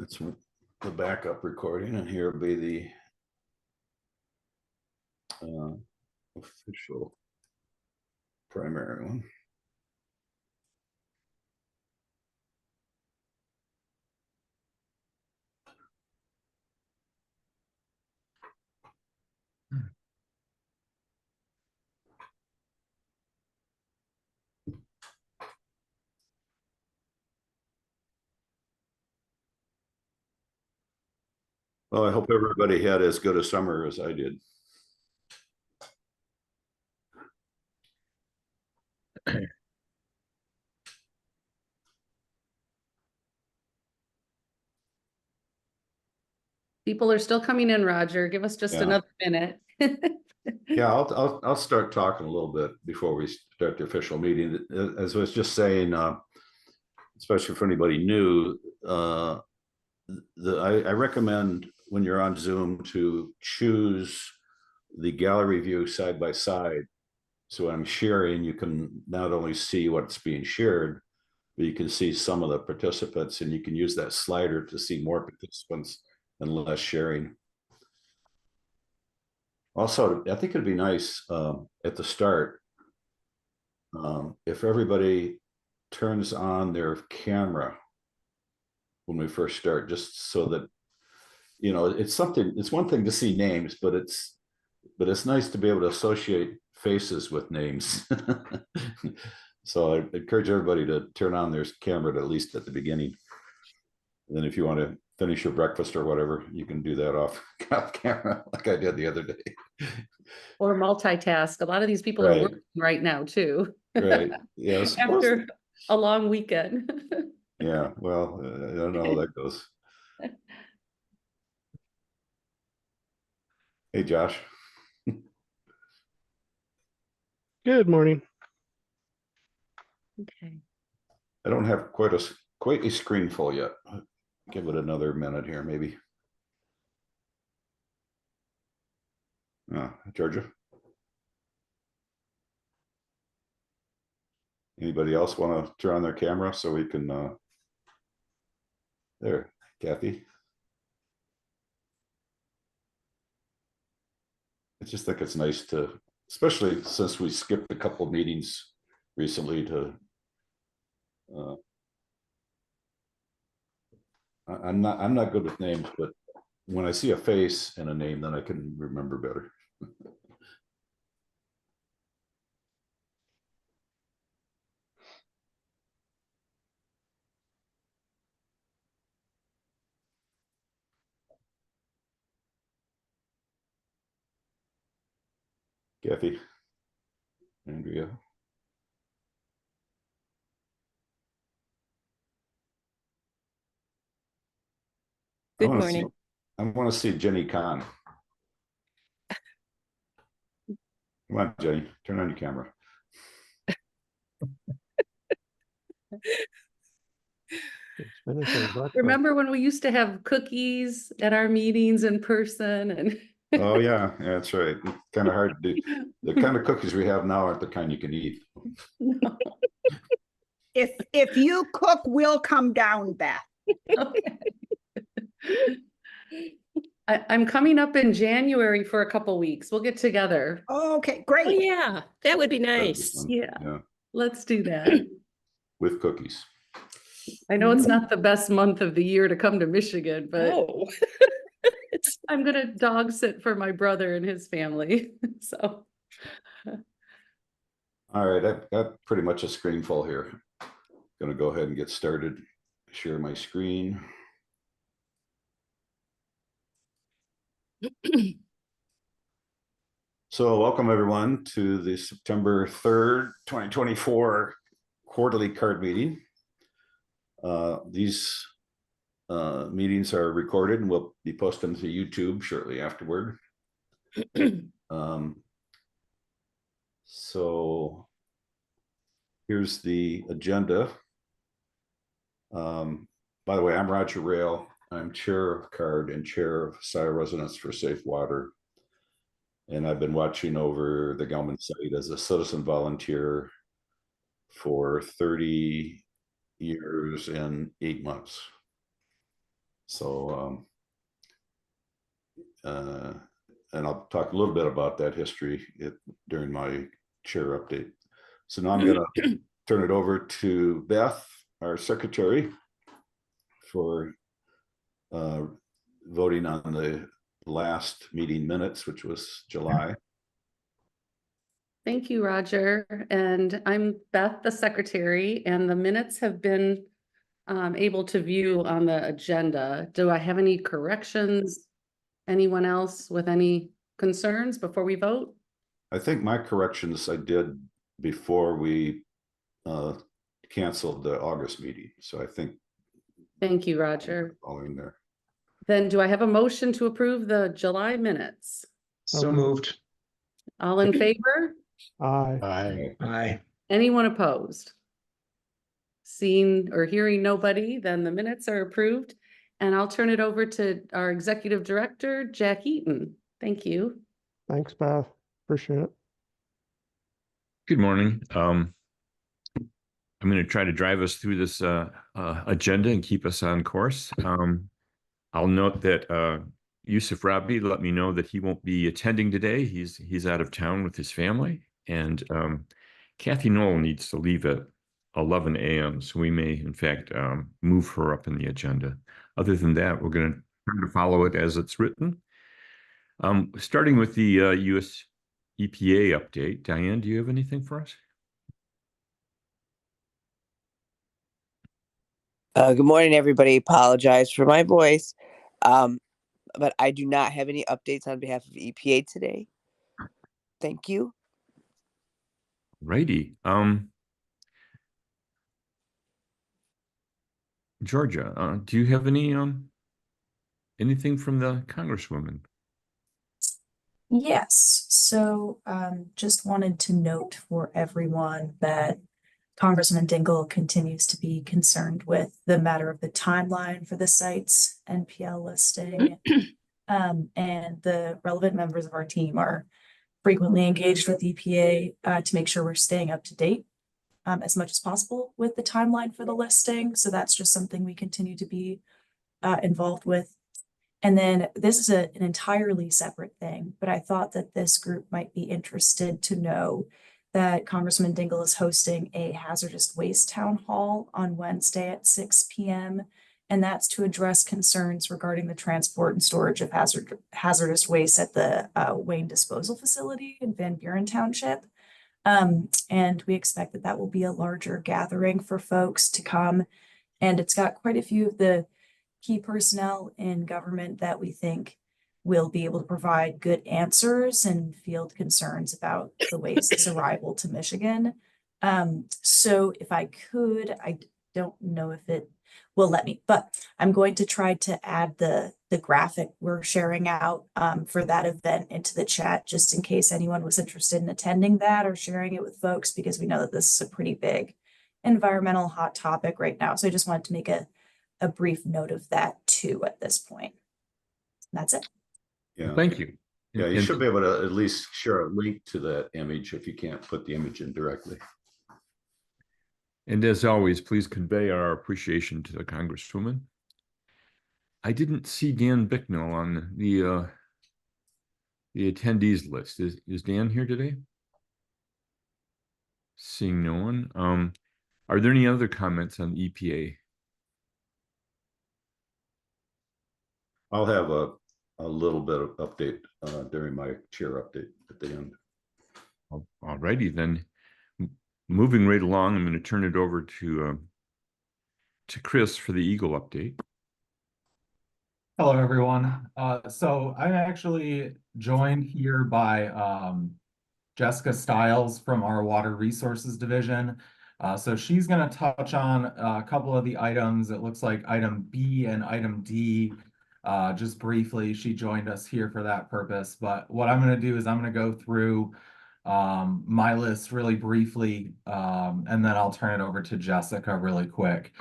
That's the backup recording, and here will be the official primary one. Well, I hope everybody had as good a summer as I did. People are still coming in, Roger. Give us just another minute. Yeah, I'll start talking a little bit before we start the official meeting. As I was just saying, especially for anybody new, I recommend when you're on Zoom to choose the gallery view side by side. So when I'm sharing, you can not only see what's being shared, but you can see some of the participants, and you can use that slider to see more participants and less sharing. Also, I think it'd be nice at the start if everybody turns on their camera when we first start, just so that, you know, it's one thing to see names, but it's nice to be able to associate faces with names. So I encourage everybody to turn on their camera at least at the beginning. And then if you want to finish your breakfast or whatever, you can do that off camera like I did the other day. Or multitask. A lot of these people are working right now too. Right. Yes. After a long weekend. Yeah. Well, I don't know how that goes. Hey, Josh. Good morning. Okay. I don't have quite a screen full yet. Give it another minute here, maybe. Georgia. Anybody else want to turn on their camera so we can? There, Kathy. I just think it's nice to, especially since we skipped a couple of meetings recently, to. I'm not good with names, but when I see a face and a name, then I can remember better. Kathy, Andrea. Good morning. I want to see Jenny Kahn. Come on, Jenny, turn on your camera. Remember when we used to have cookies at our meetings in person? And oh yeah, that's right. It's kind of hard to do. The kind of cookies we have now aren't the kind you can eat. No. If you cook, we'll come down, Beth. Okay. I'm coming up in January for a couple weeks. We'll get together. Okay, great. Oh yeah, that would be nice. Yeah, let's do that. With cookies. I know it's not the best month of the year to come to Michigan, but Oh. I'm gonna dog sit for my brother and his family. So all right, I've got pretty much a screen full here. Gonna go ahead and get started. Share my screen. So welcome everyone to the September 3rd, 2024 quarterly CARD meeting. These meetings are recorded and will be posted to YouTube shortly afterward. So here's the agenda. By the way, I'm Roger Rayle. I'm chair of CARD and chair of Sire Residents for Safe Water. And I've been watching over the Gelman site as a citizen volunteer for 30 years and 8 months. So, and I'll talk a little bit about that history during my chair update. So now I'm going to turn it over to Beth, our secretary, for voting on the last meeting minutes, which was July. Thank you, Roger. And I'm Beth, the secretary, and the minutes have been able to view on the agenda. Do I have any corrections? Anyone else with any concerns before we vote? I think my corrections I did before we canceled the August meeting. So I think. Thank you, Roger. All in there. Then do I have a motion to approve the July minutes? So moved. All in favor? Aye. Aye. Anyone opposed? Seeing or hearing nobody, then the minutes are approved. And I'll turn it over to our executive director, Jack Eaton. Thank you. Thanks, Beth. Appreciate it. Good morning. I'm going to try to drive us through this agenda and keep us on course. I'll note that Yusuf Rabi let me know that he won't be attending today. He's out of town with his family, and Kathy Knoll needs to leave at 11 a.m. So we may, in fact, move her up in the agenda. Other than that, we're going to try to follow it as it's written. Starting with the U.S. EPA update. Diane, do you have anything for us? Good morning, everybody. Apologize for my voice, but I do not have any updates on behalf of EPA today. Thank you. Righty. Georgia, do you have any anything from the Congresswoman? Yes, so just wanted to note for everyone that Congressman Dingell continues to be concerned with the matter of the timeline for the site's NPL listing. And the relevant members of our team are frequently engaged with EPA to make sure we're staying up to date as much as possible with the timeline for the listing. So that's just something we continue to be involved with. And then this is an entirely separate thing, but I thought that this group might be interested to know that Congressman Dingell is hosting a hazardous waste town hall on Wednesday at 6 p.m. And that's to address concerns regarding the transport and storage of hazardous waste at the Wayne Disposal Facility in Van Buren Township. And we expect that that will be a larger gathering for folks to come. And it's got quite a few of the key personnel in government that we think will be able to provide good answers and field concerns about the waste's arrival to Michigan. So if I could, I don't know if it will let me, but I'm going to try to add the graphic we're sharing out for that event into the chat, just in case anyone was interested in attending that or sharing it with folks, because we know that this is a pretty big environmental hot topic right now. So I just wanted to make a brief note of that too at this point. That's it. Yeah. Thank you. Yeah, you And- should be able to at least share a link to that image if you can't put the image in directly. And as always, please convey our appreciation to the Congresswoman. I didn't see Dan Bicknell on the attendees list. Is Dan here today? Seeing no one. Are there any other comments on EPA? I'll have a little bit of update during my chair update at the end. All righty then. Moving right along, I'm going to turn it over to Chris for the Eagle update. Hello, everyone. So I'm actually joined here by Jessica Stiles from our Water Resources Division. So she's going to touch on a couple of the items. It looks like item B and item D. Just briefly, she joined us here for that purpose. But what I'm going to do is I'm going to go through my list really briefly, and then I'll turn it over to Jessica really quick.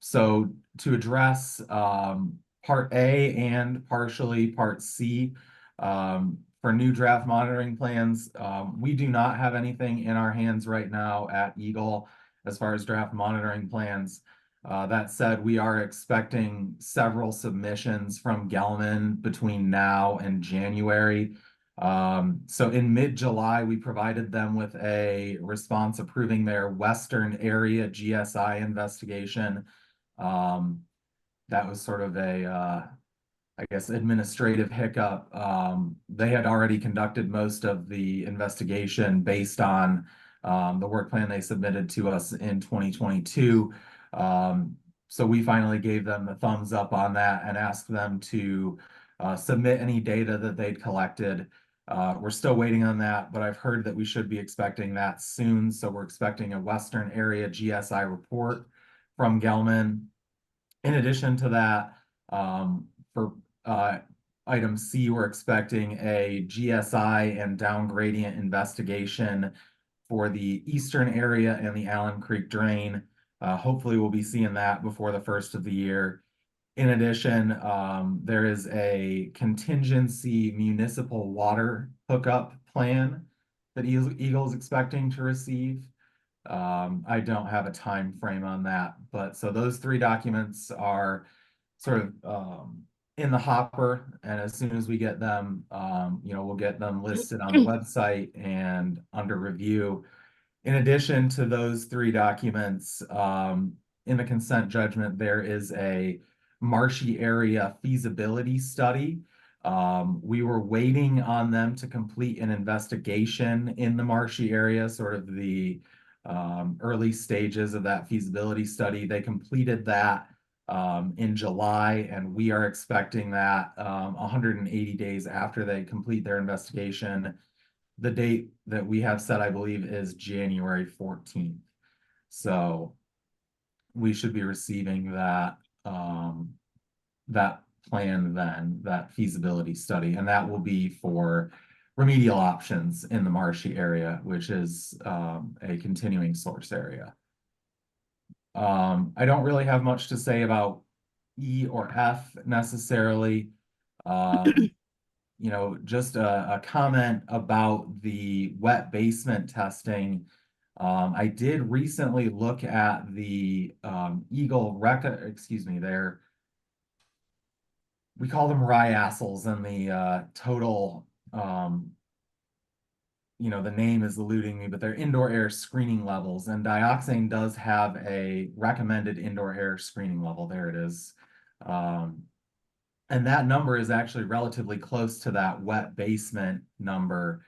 So to address Part A and partially Part C, for new draft monitoring plans, we do not have anything in our hands right now at Eagle as far as draft monitoring plans. That said, we are expecting several submissions from Gelman between now and January. So in mid-July, we provided them with a response approving their Western Area GSI investigation. That was sort of a, I guess, administrative hiccup. They had already conducted most of the investigation based on the work plan they submitted to us in 2022. So we finally gave them the thumbs up on that and asked them to submit any data that they'd collected. We're still waiting on that, but I've heard that we should be expecting that soon. So we're expecting a Western Area GSI report from Gelman. In addition to that, for item C, we're expecting a GSI and down gradient investigation for the eastern area and the Allen Creek drain. Hopefully we'll be seeing that before the first of the year. In addition, there is a contingency municipal water hookup plan that Eagle is expecting to receive. I don't have a time frame on that, but so those 3 documents are sort of in the hopper, and as soon as we get them, we'll get them listed on the website and under review. In addition to those 3 documents, in the consent judgment, there is a marshy area feasibility study. We were waiting on them to complete an investigation in the marshy area, sort of the early stages of that feasibility study. They completed that in July, and we are expecting that 180 days after they complete their investigation. The date that we have set, I believe, is January 14th. So we should be receiving that that plan then, that feasibility study, and that will be for remedial options in the marshy area, which is a continuing source area. I don't really have much to say about E or F necessarily. Just a comment about the wet basement testing. I did recently look at the Eagle we call them RIASLs, and the total, the name is eluding me, but they're indoor air screening levels, and dioxane does have a recommended indoor air screening level. There it is. And that number is actually relatively close to that wet basement number,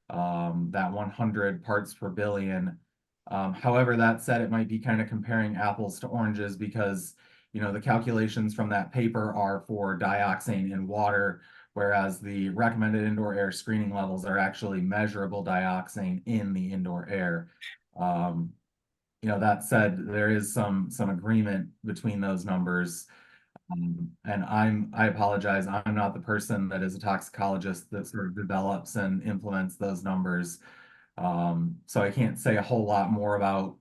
that 100 parts per billion. However, that said, it might be kind of comparing apples to oranges because, the calculations from that paper are for dioxane in water, whereas the recommended indoor air screening levels are actually measurable dioxane in the indoor air. That said, there is some agreement between those numbers. And I apologize, I'm not the person that is a toxicologist that sort of develops and implements those numbers. So I can't say a whole lot more about,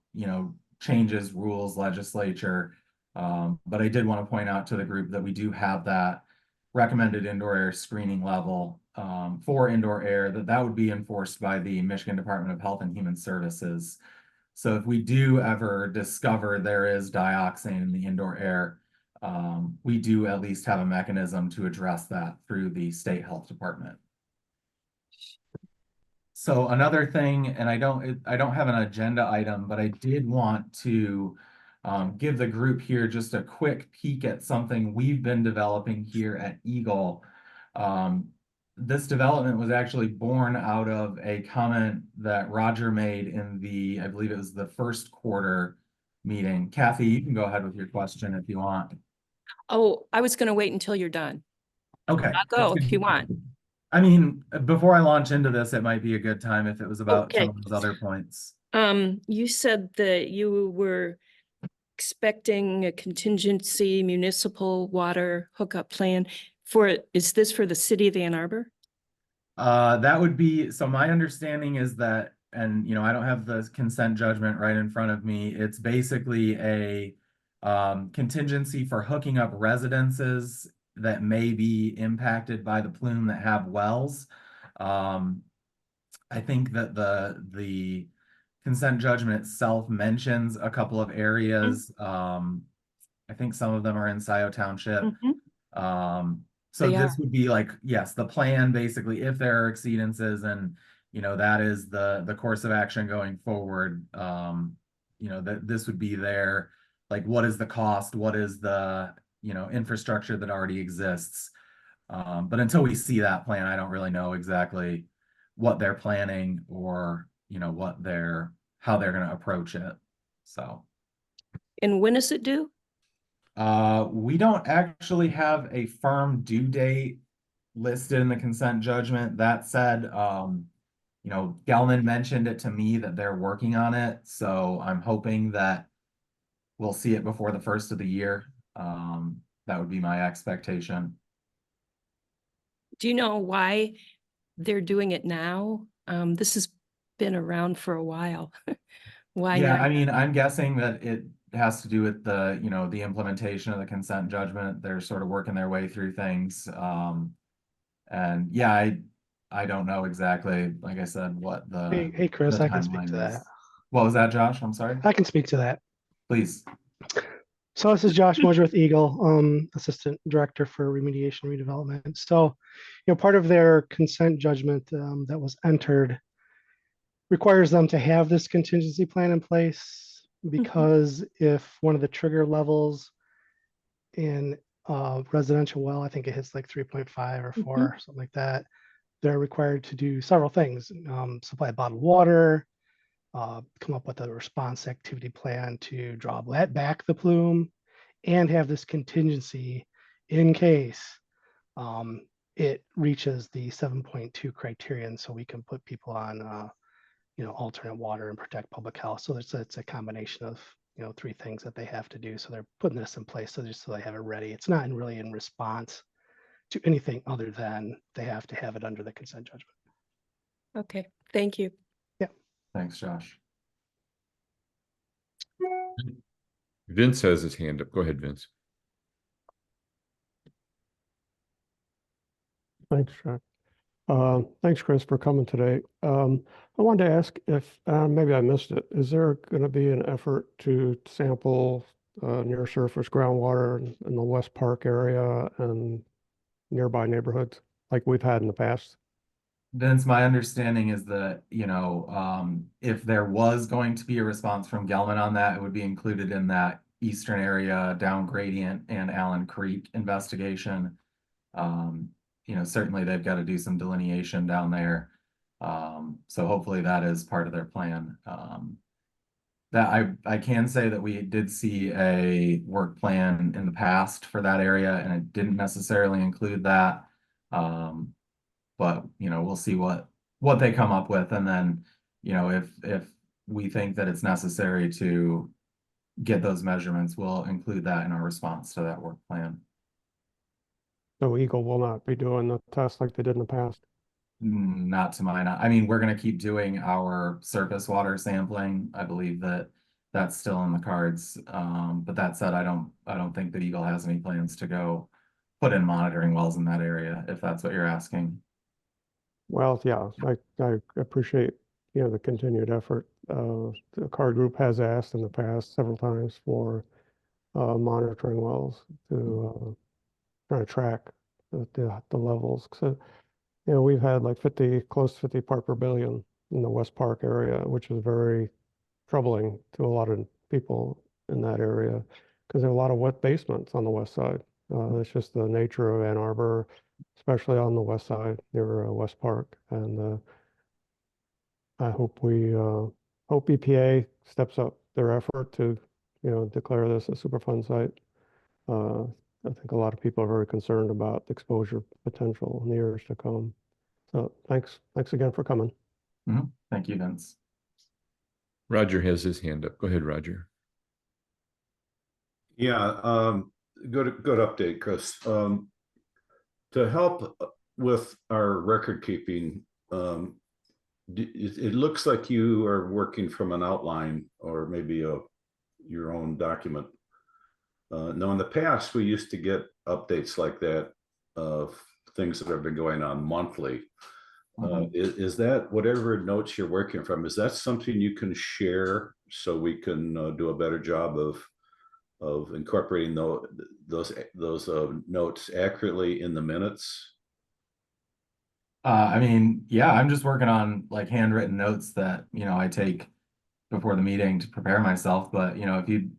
changes, rules, legislature. But I did want to point out to the group that we do have that recommended indoor air screening level for indoor air, that would be enforced by the Michigan Department of Health and Human Services. So if we do ever discover there is dioxane in the indoor air, we do at least have a mechanism to address that through the state health department. So another thing, and I don't have an agenda item, but I did want to give the group here just a quick peek at something we've been developing here at Eagle. This development was actually born out of a comment that Roger made in I believe it was the first quarter meeting. Kathy, you can go ahead with your question if you want. Oh, I was going to wait until you're done. Okay. I'll go if you want. I mean, before I launch into this, it might be a good time if it was about some Okay. of those other points. You said that you were expecting a contingency municipal water hookup plan is this for the city of Ann Arbor? That would be, so my understanding is that, and I don't have the consent judgment right in front of me. It's basically a contingency for hooking up residences that may be impacted by the plume that have wells. I think that the consent judgment itself mentions a couple of areas. I think some of them are in Scioto Township. So They this are. would be like, yes, the plan basically, if there are exceedances and, you know, that is the course of action going forward. You know, that this would be there, like, what is the cost? What is the, you know, infrastructure that already exists? But until we see that plan, I don't really know exactly what they're planning or, you know, how they're going to approach it. So. And when is it due? We don't actually have a firm due date listed in the consent judgment. That said, you know, Gelman mentioned it to me that they're working on it. So I'm hoping that we'll see it before the first of the year. That would be my expectation. Do you know why they're doing it now? This has been around for a while. Why Yeah, now? I mean, I'm guessing that it has to do with the, you know, the implementation of the consent judgment. They're sort of working their way through things. And yeah, I don't know exactly, like I said, what Hey, Chris, the I can speak timeline to is. that. What was that, Josh? I'm sorry. I can speak to that. Please. So this is Josh Moser with Eagle, Assistant Director for Remediation Redevelopment. So, you know, part of their consent judgment that was entered requires them to have this contingency plan in place because if one of the trigger levels in residential well, I think it hits like 3.5 or 4, something like that, they're required to do several things: supply bottled water, come up with a response activity plan to draw back the plume, and have this contingency in case it reaches the 7.2 criterion, so we can put people on you know, alternate water and protect public health. So it's a combination of, you know, 3 things that they have to do. So they're putting this in place so just so they have it ready. It's not really in response to anything other than they have to have it under the consent judgment. Okay, thank you. Thanks, Josh. Vince has his hand up. Go ahead, Vince. Thanks, Jack. Thanks, Chris, for coming today. I wanted to ask if, maybe I missed it, is there going to be an effort to sample near surface groundwater in the West Park area and nearby neighborhoods like we've had in the past? Vince, my understanding is that, you know, if there was going to be a response from Gelman on that, it would be included in that eastern area down gradient and Allen Creek investigation. You know, certainly they've got to do some delineation down there. So hopefully that is part of their plan. That I can say that we did see a work plan in the past for that area, and it didn't necessarily include that. But you know, we'll see what they come up with, and then, you know, if we think that it's necessary to get those measurements, we'll include that in our response to that work plan. So Eagle will not be doing the test like they did in the past? Not to my knowledge. I mean, we're going to keep doing our surface water sampling. I believe that that's still in the cards. But that said, I don't think that Eagle has any plans to go put in monitoring wells in that area, if that's what you're asking. Well, yeah, I appreciate, you know, the continued effort. The CARD group has asked in the past several times for monitoring wells to try to track the levels. So, you know, we've had like close to 50 part per billion in the West Park area, which is very troubling to a lot of people in that area because there are a lot of wet basements on the west side. It's just the nature of Ann Arbor, especially on the west side near West Park. And I hope hope EPA steps up their effort to, you know, declare this a Superfund site. I think a lot of people are very concerned about the exposure potential in the years to come. So thanks again for coming. Thank you, Vince. Roger has his hand up. Go ahead, Roger. Yeah, good update, Chris. To help with our record keeping, it looks like you are working from an outline or maybe your own document. Now, in the past, we used to get updates like that of things that have been going on monthly. Is that whatever notes you're working from? Is that something you can share so we can do a better job of of incorporating those notes accurately in the minutes? I mean, yeah, I'm just working on like handwritten notes that, I take before the meeting to prepare myself. But, if you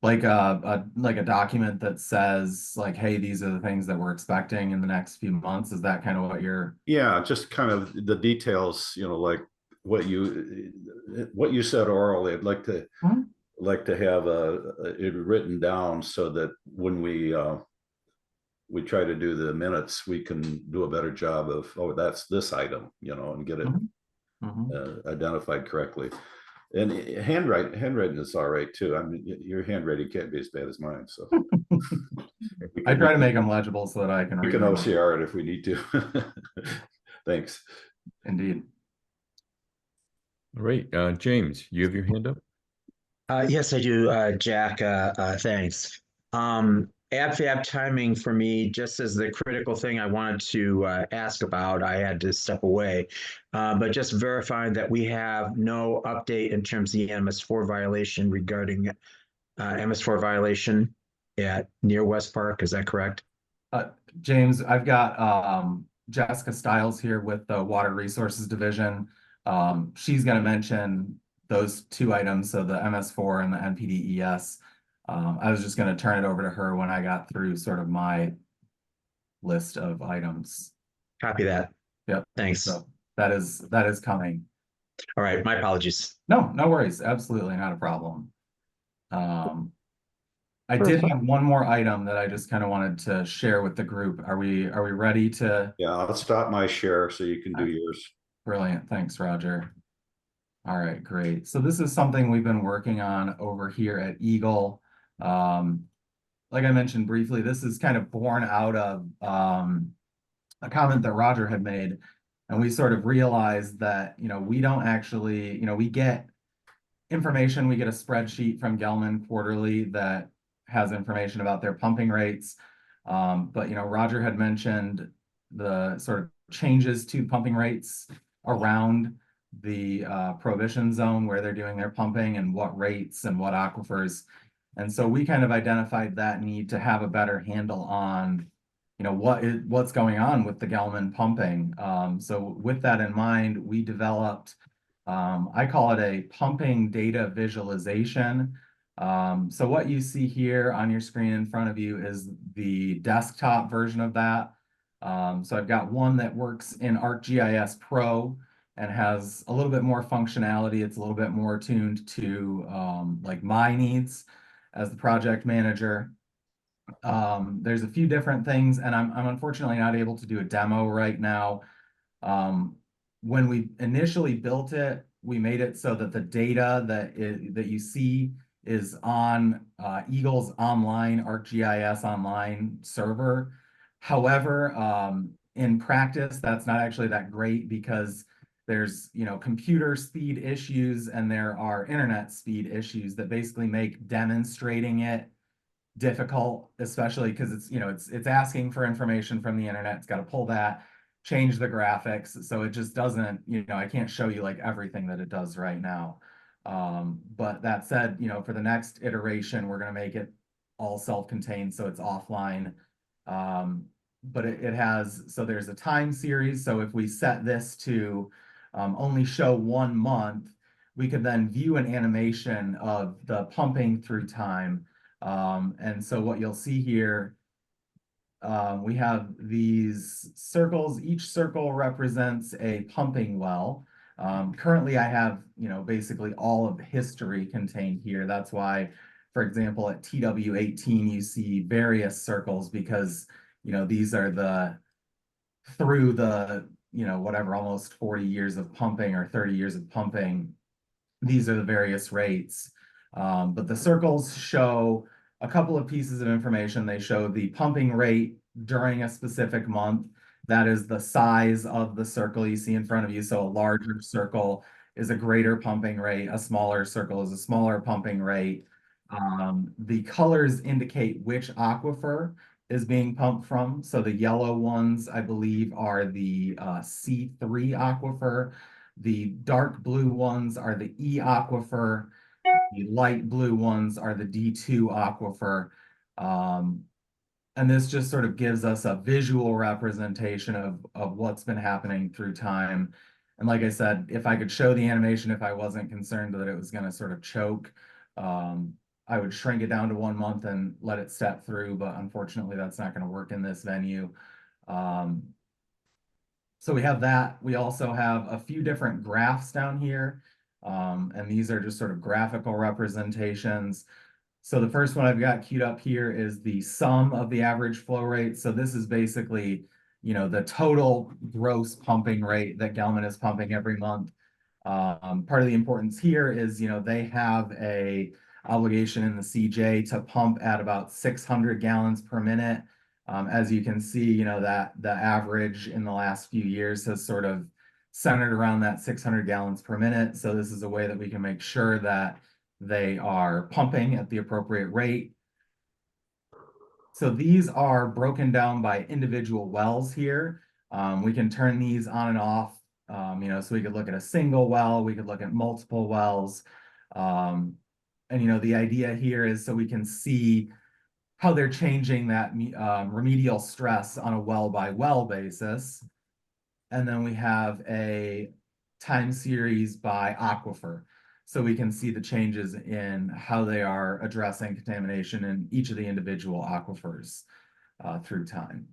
like a document that says like, hey, these are the things that we're expecting in the next few months, is that kind of what you're? Yeah, just kind of the details, like what you said orally. I'd like to have it written down so that when we try to do the minutes, we can do a better job of, oh, that's this item, and get it identified correctly. And handwriting is all right too. I mean, your handwriting can't be as bad as mine, so I try to make them legible so that I can we read can them. OCR it if we need to. Thanks. Indeed. All right, James, you have your hand up? Yes, I do, Jack. Thanks. AbFab timing for me, just as the critical thing I wanted to ask about, I had to step away. But just verifying that we have no update in terms of the MS4 violation regarding MS4 violation near West Park. Is that correct? James, I've got Jessica Stiles here with the Water Resources Division. She's going to mention those two items, so the MS4 and the NPDES. I was just going to turn it over to her when I got through sort of my list of items. Copy that. Yep. Thanks. So that is coming. All right. My apologies. No worries. Absolutely not a problem. I did have one more item that I just kind of wanted to share with the group. Are we ready to? Yeah, I'll stop my share so you can do yours. Brilliant. Thanks, Roger. All right, great. So this is something we've been working on over here at Eagle. Like I mentioned briefly, this is kind of born out of a comment that Roger had made. And we sort of realized that, we don't actually, we get information, we get a spreadsheet from Gelman quarterly that has information about their pumping rates. But, Roger had mentioned the sort of changes to pumping rates around the prohibition zone where they're doing their pumping and what rates and what aquifers. And so we kind of identified that need to have a better handle on, what's going on with the Gelman pumping. So with that in mind, we developed, I call it a pumping data visualization. So what you see here on your screen in front of you is the desktop version of that. So I've got one that works in ArcGIS Pro and has a little bit more functionality. It's a little bit more tuned to like my needs as the project manager. There's a few different things, and I'm unfortunately not able to do a demo right now. When we initially built it, we made it so that the data that you see is on Eagle's online ArcGIS online server. However, in practice, that's not actually that great because there's computer speed issues and there are internet speed issues that basically make demonstrating it difficult, especially because it's asking for information from the internet. It's got to pull that, change the graphics, so it just doesn't, I can't show you like everything that it does right now. But that said, for the next iteration, we're going to make it all self-contained, so it's offline. But it has, so there's a time series. So if we set this to only show 1 month, we could then view an animation of the pumping through time. And so what you'll see here, we have these circles. Each circle represents a pumping well. Currently, I have, basically all of the history contained here. That's why, for example, at TW18, you see various circles because, these are through the, whatever, almost 40 years of pumping or 30 years of pumping. These are the various rates. But the circles show a couple of pieces of information. They show the pumping rate during a specific month. That is the size of the circle you see in front of you. So a larger circle is a greater pumping rate. A smaller circle is a smaller pumping rate. The colors indicate which aquifer is being pumped from. So the yellow ones, I believe, are the C3 aquifer. The dark blue ones are the E aquifer. The light blue ones are the D2 aquifer. And this just sort of gives us a visual representation of what's been happening through time. And like I said, if I could show the animation, if I wasn't concerned that it was going to sort of choke, I would shrink it down to 1 month and let it step through, but unfortunately that's not going to work in this venue. So we have that. We also have a few different graphs down here. And these are just sort of graphical representations. So the first one I've got queued up here is the sum of the average flow rate. So this is basically, the total gross pumping rate that Gelman is pumping every month. Part of the importance here is, they have a obligation in the CJ to pump at about 600 gallons per minute. As you can see, that the average in the last few years has sort of centered around that 600 gallons per minute. So this is a way that we can make sure that they are pumping at the appropriate rate. So these are broken down by individual wells here. We can turn these on and off, so we could look at a single well, we could look at multiple wells. And, the idea here is so we can see how they're changing that remedial stress on a well by well basis. And then we have a time series by aquifer. So we can see the changes in how they are addressing contamination in each of the individual aquifers through time.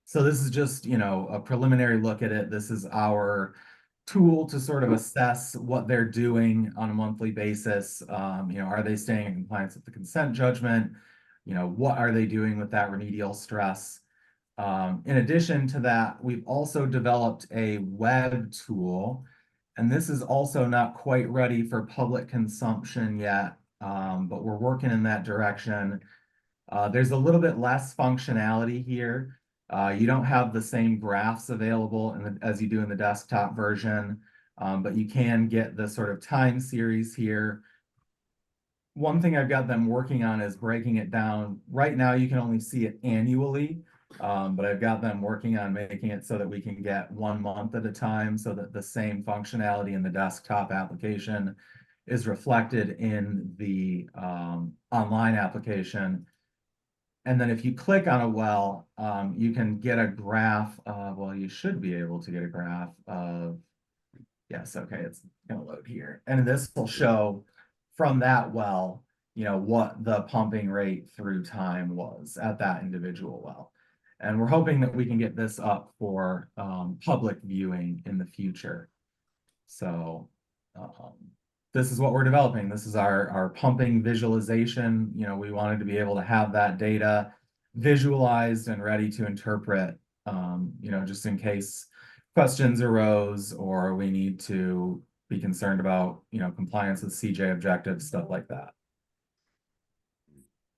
So this is just, a preliminary look at it. This is our tool to sort of assess what they're doing on a monthly basis. Are they staying in compliance with the consent judgment? What are they doing with that remedial stress? In addition to that, we've also developed a web tool, and this is also not quite ready for public consumption yet, but we're working in that direction. There's a little bit less functionality here. You don't have the same graphs available as you do in the desktop version, but you can get the sort of time series here. One thing I've got them working on is breaking it down. Right now, you can only see it annually, but I've got them working on making it so that we can get 1 month at a time so that the same functionality in the desktop application is reflected in the online application. And then if you click on a well, you can get a graph. Well, you should be able to get a graph of, yes, okay, it's gonna load here. And this will show from that well, what the pumping rate through time was at that individual well. And we're hoping that we can get this up for public viewing in the future. So this is what we're developing. This is our pumping visualization. We wanted to be able to have that data visualized and ready to interpret, just in case questions arose or we need to be concerned about, compliance with CJ objectives, stuff like that.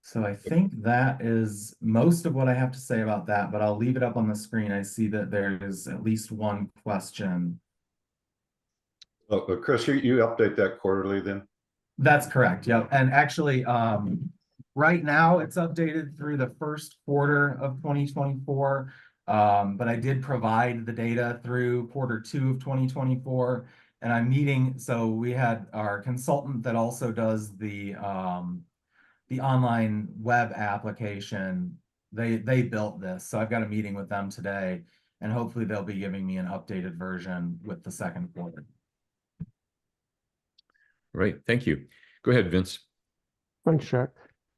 So I think that is most of what I have to say about that, but I'll leave it up on the screen. I see that there's at least one question. Oh, Chris, you update that quarterly then? That's correct. Yep. And actually, right now it's updated through the first quarter of 2024. But I did provide the data through Q2 of 2024. And I'm meeting, so we had our consultant that also does the online web application. They built this. So I've got a meeting with them today, and hopefully they'll be giving me an updated version with the second quarter. Right, thank you. Go ahead, Vince. Thanks, Jack.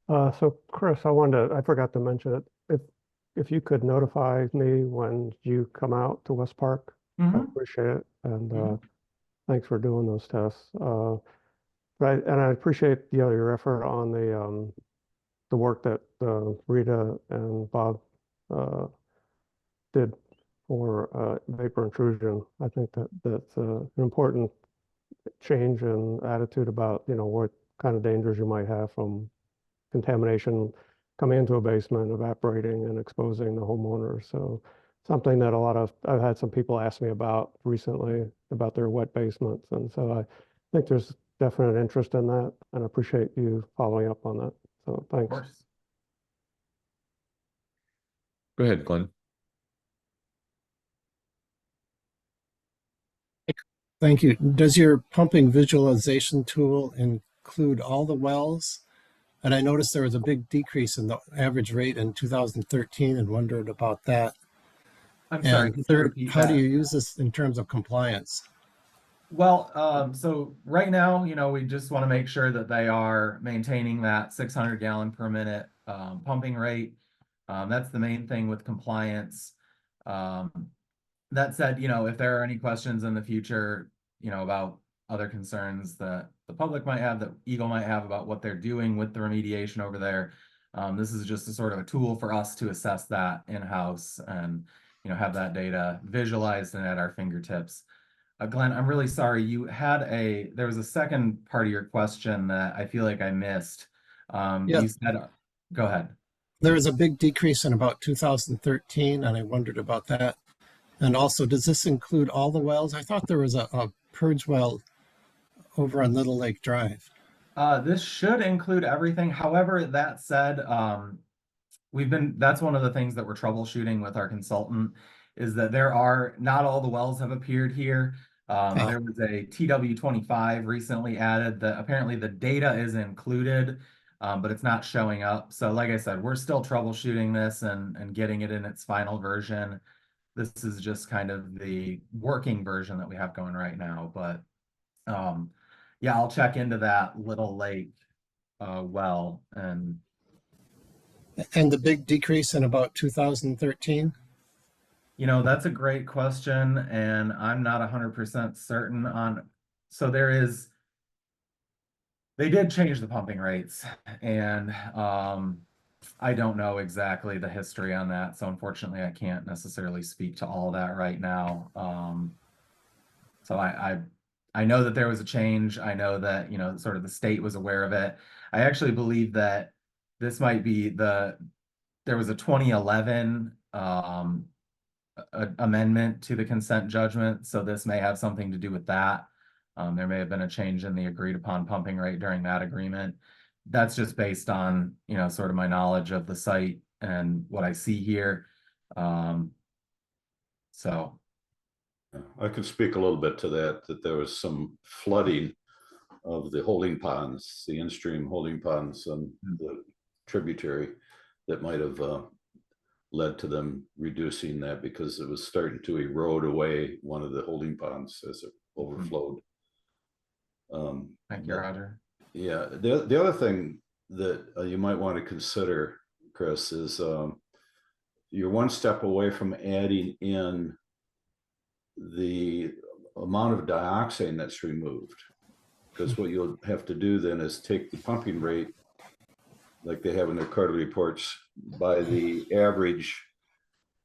So Chris, I forgot to mention it. If you could notify me when you come out to West Park, I appreciate it. And thanks for doing those tests. Right, and I appreciate your effort on the work that Rita and Bob did for vapor intrusion. I think that's an important change in attitude about what kind of dangers you might have from contamination coming into a basement, evaporating and exposing the homeowner. So something that I've had some people ask me about recently about their wet basements. And so I think there's definite interest in that, and I appreciate you following up on that. So thanks. Of course. Go ahead, Glenn. Thank you. Does your pumping visualization tool include all the wells? And I noticed there was a big decrease in the average rate in 2013 and wondered about that. I'm sorry, And could you third, repeat how do that? you use this in terms of compliance? Well, so right now, we just want to make sure that they are maintaining that 600 gallon per minute pumping rate. That's the main thing with compliance. That said, if there are any questions in the future, about other concerns that the public might have, that Eagle might have about what they're doing with the remediation over there, this is just a sort of a tool for us to assess that in-house and, have that data visualized and at our fingertips. Glenn, I'm really sorry. There was a second part of your question that I feel like I missed. Yeah. You said, go ahead. There was a big decrease in about 2013, and I wondered about that. And also, does this include all the wells? I thought there was a purge well over on Little Lake Drive. This should include everything. However, that said, that's one of the things that we're troubleshooting with our consultant, is that not all the wells have appeared here. There was a TW25 recently added that apparently the data is included, but it's not showing up. So like I said, we're still troubleshooting this and getting it in its final version. This is just kind of the working version that we have going right now. But yeah, I'll check into that Little Lake well. And the big decrease in about 2013? That's a great question, and I'm not 100% certain on. So they did change the pumping rates, and I don't know exactly the history on that. So unfortunately, I can't necessarily speak to all that right now. So I know that there was a change. I know that, sort of the state was aware of it. I actually believe that this might be there was a 2011 amendment to the consent judgment. So this may have something to do with that. There may have been a change in the agreed upon pumping rate during that agreement. That's just based on, sort of my knowledge of the site and what I see here. So. I can speak a little bit to that there was some flooding of the holding ponds, the in-stream holding ponds and the tributary that might have led to them reducing that, because it was starting to erode away one of the holding ponds as it overflowed. Thank you, Roger. Yeah, the other thing that you might want to consider, Chris, is you're one step away from adding in the amount of dioxane that's removed, because what you'll have to do then is take the pumping rate, like they have in their CARD reports, by the average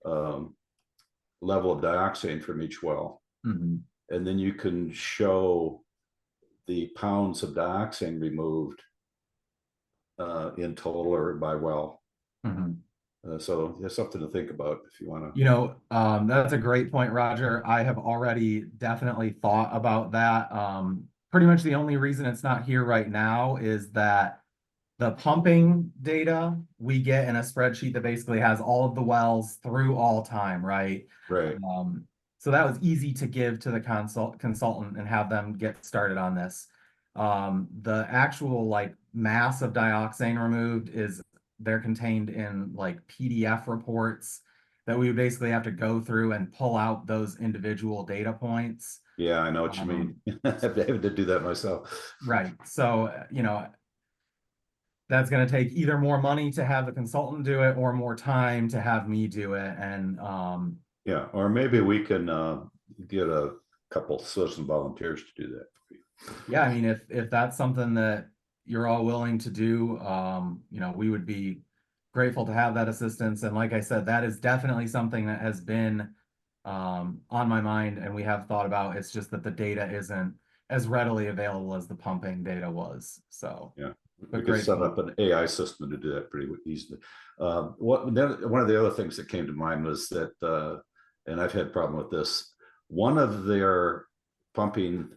level of dioxane from each well. Mm-hmm. And then you can show the pounds of dioxane removed in total or by well. Mm-hmm. So there's something to think about if you want to. That's a great point, Roger. I have already definitely thought about that. Pretty much the only reason it's not here right now is that the pumping data we get in a spreadsheet that basically has all of the wells through all time, right? Right. So that was easy to give to the consultant and have them get started on this. The actual mass of dioxane removed they're contained in PDF reports that we would basically have to go through and pull out those individual data points. Yeah, I know what you mean. I have to do that myself. Right. So, that's going to take either more money to have the consultant do it or more time to have me do it. And yeah, or maybe we can get a couple citizen volunteers to do that. Yeah, I mean, if that's something that you're all willing to do, we would be grateful to have that assistance. And like I said, that is definitely something that has been on my mind and we have thought about. It's just that the data isn't as readily available as the pumping data was. So yeah, we could set up an AI system to do that pretty easily. One of the other things that came to mind was that, and I've had a problem with this, one of their pumping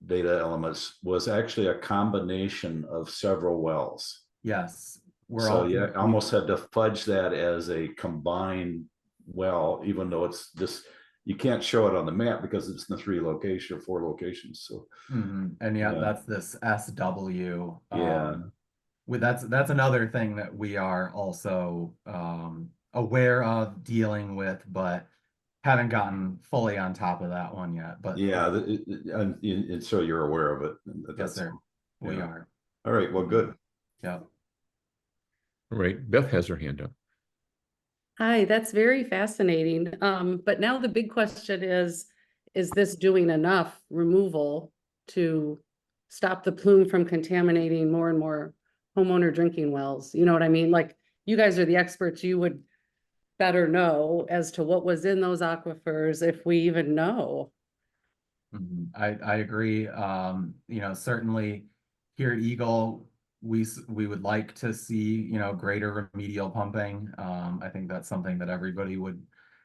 data elements was actually a combination of several wells. Yes. You almost had to fudge that as a combined well, even though it's just you can't show it on the map because it's in the 4 locations. So And yeah, that's this SW. Yeah. That's another thing that we are also aware of dealing with, but haven't gotten fully on top of that one yet. But yeah, and so you're aware of it. yes, sir, we yeah. are. All right, well, good. Yeah. All right, Beth has her hand up. Hi, that's very fascinating. But now the big question is this doing enough removal to stop the plume from contaminating more and more homeowner drinking wells? You know what I mean? Like, you guys are the experts, you would better know as to what was in those aquifers, if we even know. I agree. You know, certainly here at Eagle, we would like to see, you know, greater remedial pumping. I think that's something that everybody would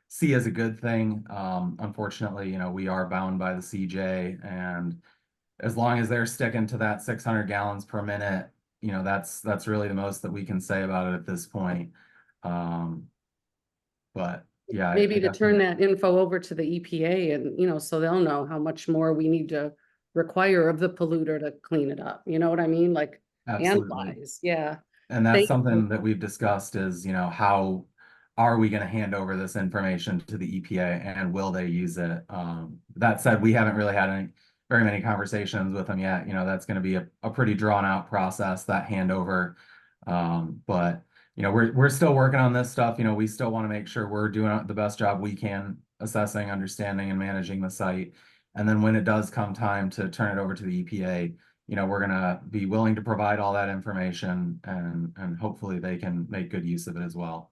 see as a good thing. Unfortunately, you know, we are bound by the CJ, and as long as they're sticking to that 600 gallons per minute, you know, that's really the most that we can say about it at this point. But yeah, Maybe to turn that info over to the EPA and, you know, so they'll know how much more we need to require of the polluter to clean it up. You know what I mean? Like, absolutely. analyze, yeah. And that's Thank something you. that we've discussed is, you know, how are we going to hand over this information to the EPA and will they use it? That said, we haven't really had very many conversations with them yet. You know, that's going to be a pretty drawn out process, that handover. But you know, we're still working on this stuff. You know, we still want to make sure we're doing the best job we can assessing, understanding, and managing the site. And then when it does come time to turn it over to the EPA, you know, we're gonna be willing to provide all that information, and hopefully they can make good use of it as well.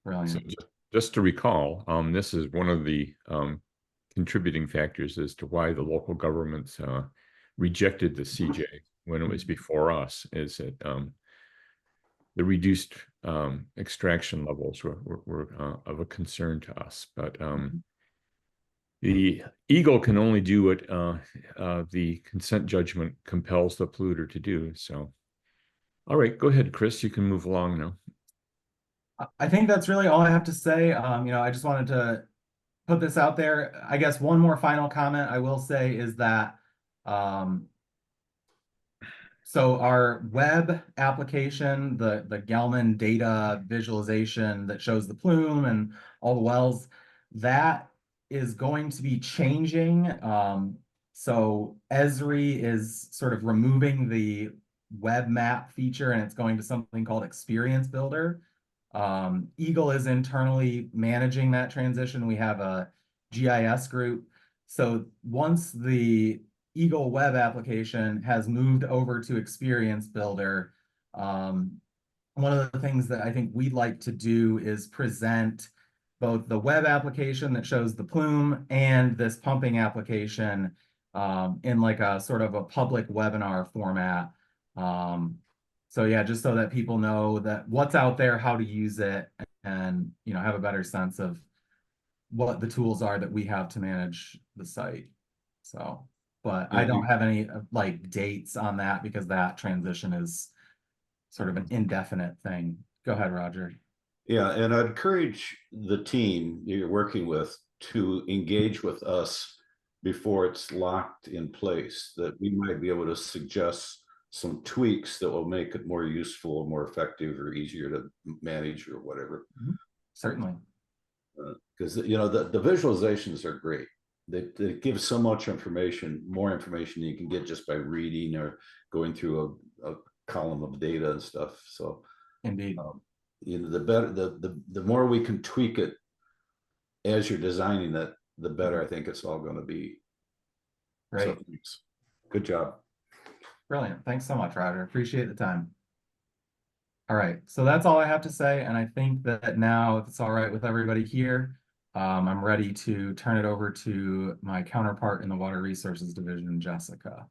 Brilliant. So just to recall, this is one of the contributing factors as to why the local governments rejected the CJ when it was before us, is that the reduced extraction levels were of a concern to us. But the Eagle can only do what the consent judgment compels the polluter to do. So, all right, go ahead, Chris, you can move along now. I think that's really all I have to say. You know, I just wanted to put this out there. I guess one more final comment I will say is that so our web application, the Gelman data visualization that shows the plume and all the wells, that is going to be changing. So Esri is sort of removing the web map feature, and it's going to something called Experience Builder. Eagle is internally managing that transition. We have a GIS group. So once the Eagle web application has moved over to Experience Builder, one of the things that I think we'd like to do is present both the web application that shows the plume and this pumping application in like a sort of a public webinar format. So yeah, just so that people know that what's out there, how to use it, and you know, have a better sense of what the tools are that we have to manage the site. So, but I don't have any like dates on that because that transition is sort of an indefinite thing. Go ahead, Roger. Yeah, and I'd encourage the team you're working with to engage with us before it's locked in place, that we might be able to suggest some tweaks that will make it more useful or more effective or easier to manage or whatever. Certainly. Because you know, the visualizations are great. They give so much information, more information than you can get just by reading or going through a column of data and stuff. So indeed, you know, the better, the more we can tweak it as you're designing it, the better I think it's all going to be. Great. So, good job. Brilliant. Thanks so much, Roger. Appreciate the time. All right, so that's all I have to say. And I think that now, if it's all right with everybody here, I'm ready to turn it over to my counterpart in the Water Resources Division, Jessica.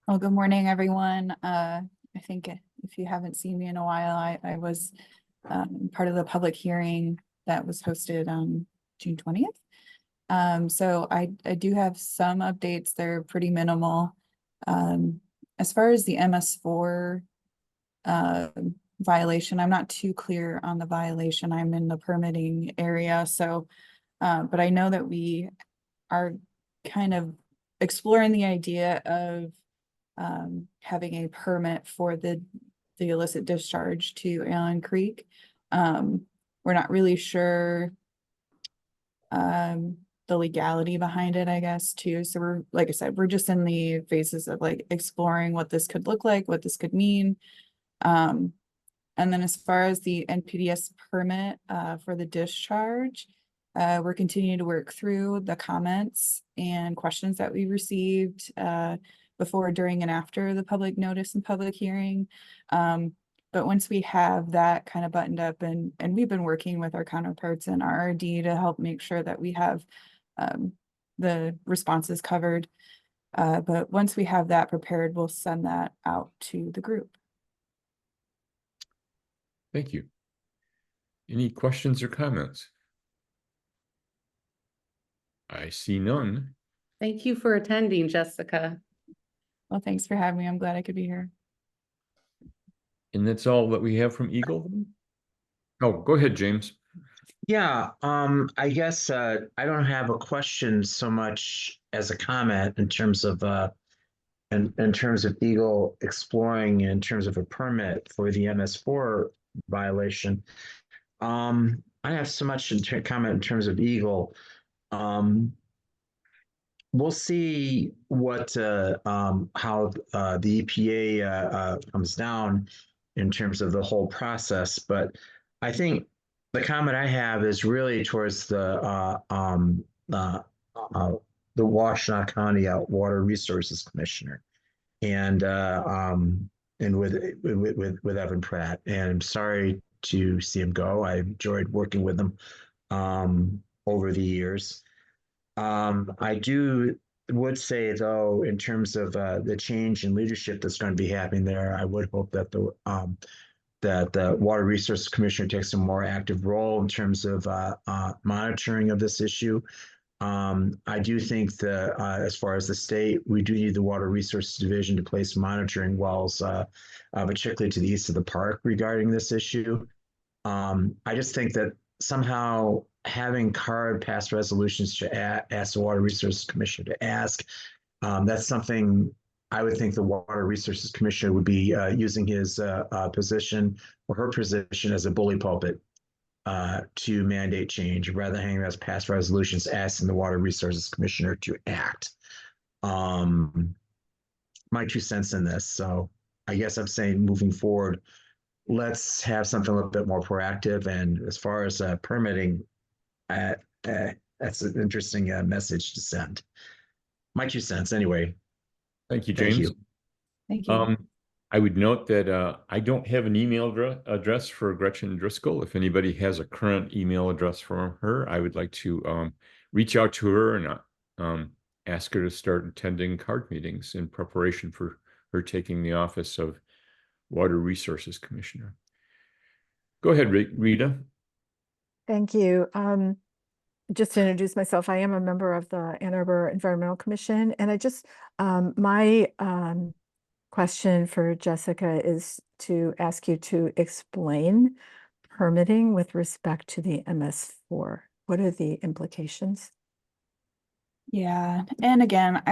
Well, good morning, everyone. I think if you haven't seen me in a while, I was part of the public hearing that was hosted on June 20th. So I do have some updates. They're pretty minimal. As far as the MS4 violation. I'm not too clear on the violation. I'm in the permitting area, so, but I know that we are kind of exploring the idea of having a permit for the illicit discharge to Allen Creek. We're not really sure the legality behind it, I guess, too. So we're, like I said, we're just in the phases of like exploring what this could look like, what this could mean. And then as far as the NPDES permit for the discharge, we're continuing to work through the comments and questions that we received before, during, and after the public notice and public hearing. But once we have that kind of buttoned up, and we've been working with our counterparts in RRD to help make sure that we have the responses covered. But once we have that prepared, we'll send that out to the group. Thank you. Any questions or comments? I see none. Thank you for attending, Jessica. Well, thanks for having me. I'm glad I could be here. And that's all that we have from Eagle? Oh, go ahead, James. Yeah, I guess I don't have a question so much as a comment in terms of in terms of Eagle exploring in terms of a permit for the MS4 violation. I have so much comment in terms of Eagle. We'll see what how the EPA comes down in terms of the whole process, but I think the comment I have is really towards the Washtenaw County Water Resources Commissioner, and with Evan Pratt. And I'm sorry to see him go. I enjoyed working with him over the years. I would say, though, in terms of the change in leadership that's going to be happening there, I would hope that the Water Resources Commissioner takes a more active role in terms of monitoring of this issue. I do think that as far as the state, we do need the Water Resources Division to place monitoring wells, particularly to the east of the park, regarding this issue. I just think that somehow having CARD pass resolutions to ask the Water Resources Commissioner to ask, that's something I would think the Water Resources Commissioner would be using his position or her position as a bully pulpit to mandate change, rather than having us pass resolutions asking the Water Resources Commissioner to act. My 2 cents in this. So I guess I'm saying, moving forward, let's have something a little bit more proactive. And as far as permitting, that's an interesting message to send. My 2 cents anyway. Thank you, James. Thank you. I would note that I don't have an email address for Gretchen Driscoll. If anybody has a current email address for her, I would like to reach out to her and ask her to start attending CARD meetings in preparation for her taking the office of Water Resources Commissioner. Go ahead, Rita. Thank you. Just to introduce myself, I am a member of the Ann Arbor Environmental Commission, and I just, my question for Jessica is to ask you to explain permitting with respect to the MS4. What are the implications? Yeah, and again,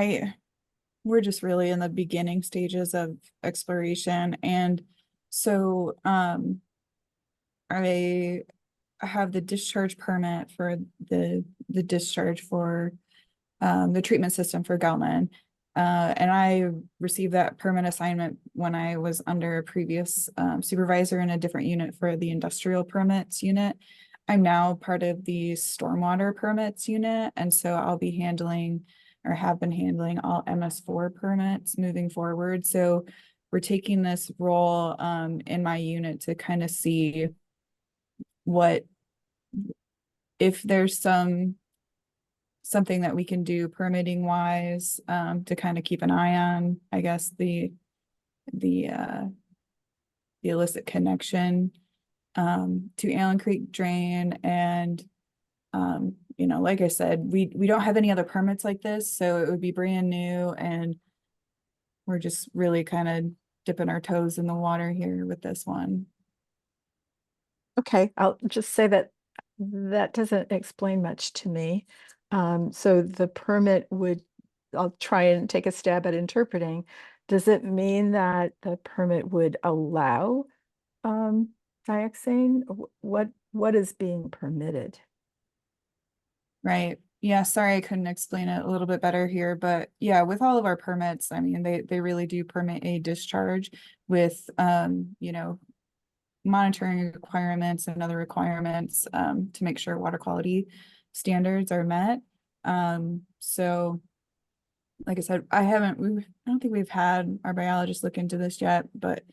we're just really in the beginning stages of exploration, and so I have the discharge permit for the discharge for the treatment system for Gelman. And I received that permit assignment when I was under a previous supervisor in a different unit for the industrial permits unit. I'm now part of the stormwater permits unit, and so I'll be handling, or have been handling, all MS4 permits moving forward. So we're taking this role in my unit to kind of see what, if there's something that we can do permitting wise to kind of keep an eye on, I guess, the illicit connection to Allen Creek drain. And you know, like I said, we don't have any other permits like this, so it would be brand new, and we're just really kind of dipping our toes in the water here with this one. Okay, I'll just say that that doesn't explain much to me. So the permit would, I'll try and take a stab at interpreting. Does it mean that the permit would allow dioxane? What is being permitted? Right. Yeah, sorry, I couldn't explain it a little bit better here, but yeah, with all of our permits, I mean, they really do permit a discharge with, you know, monitoring requirements and other requirements, to make sure water quality standards are met. So like I said, I don't think we've had our biologist look into this yet, but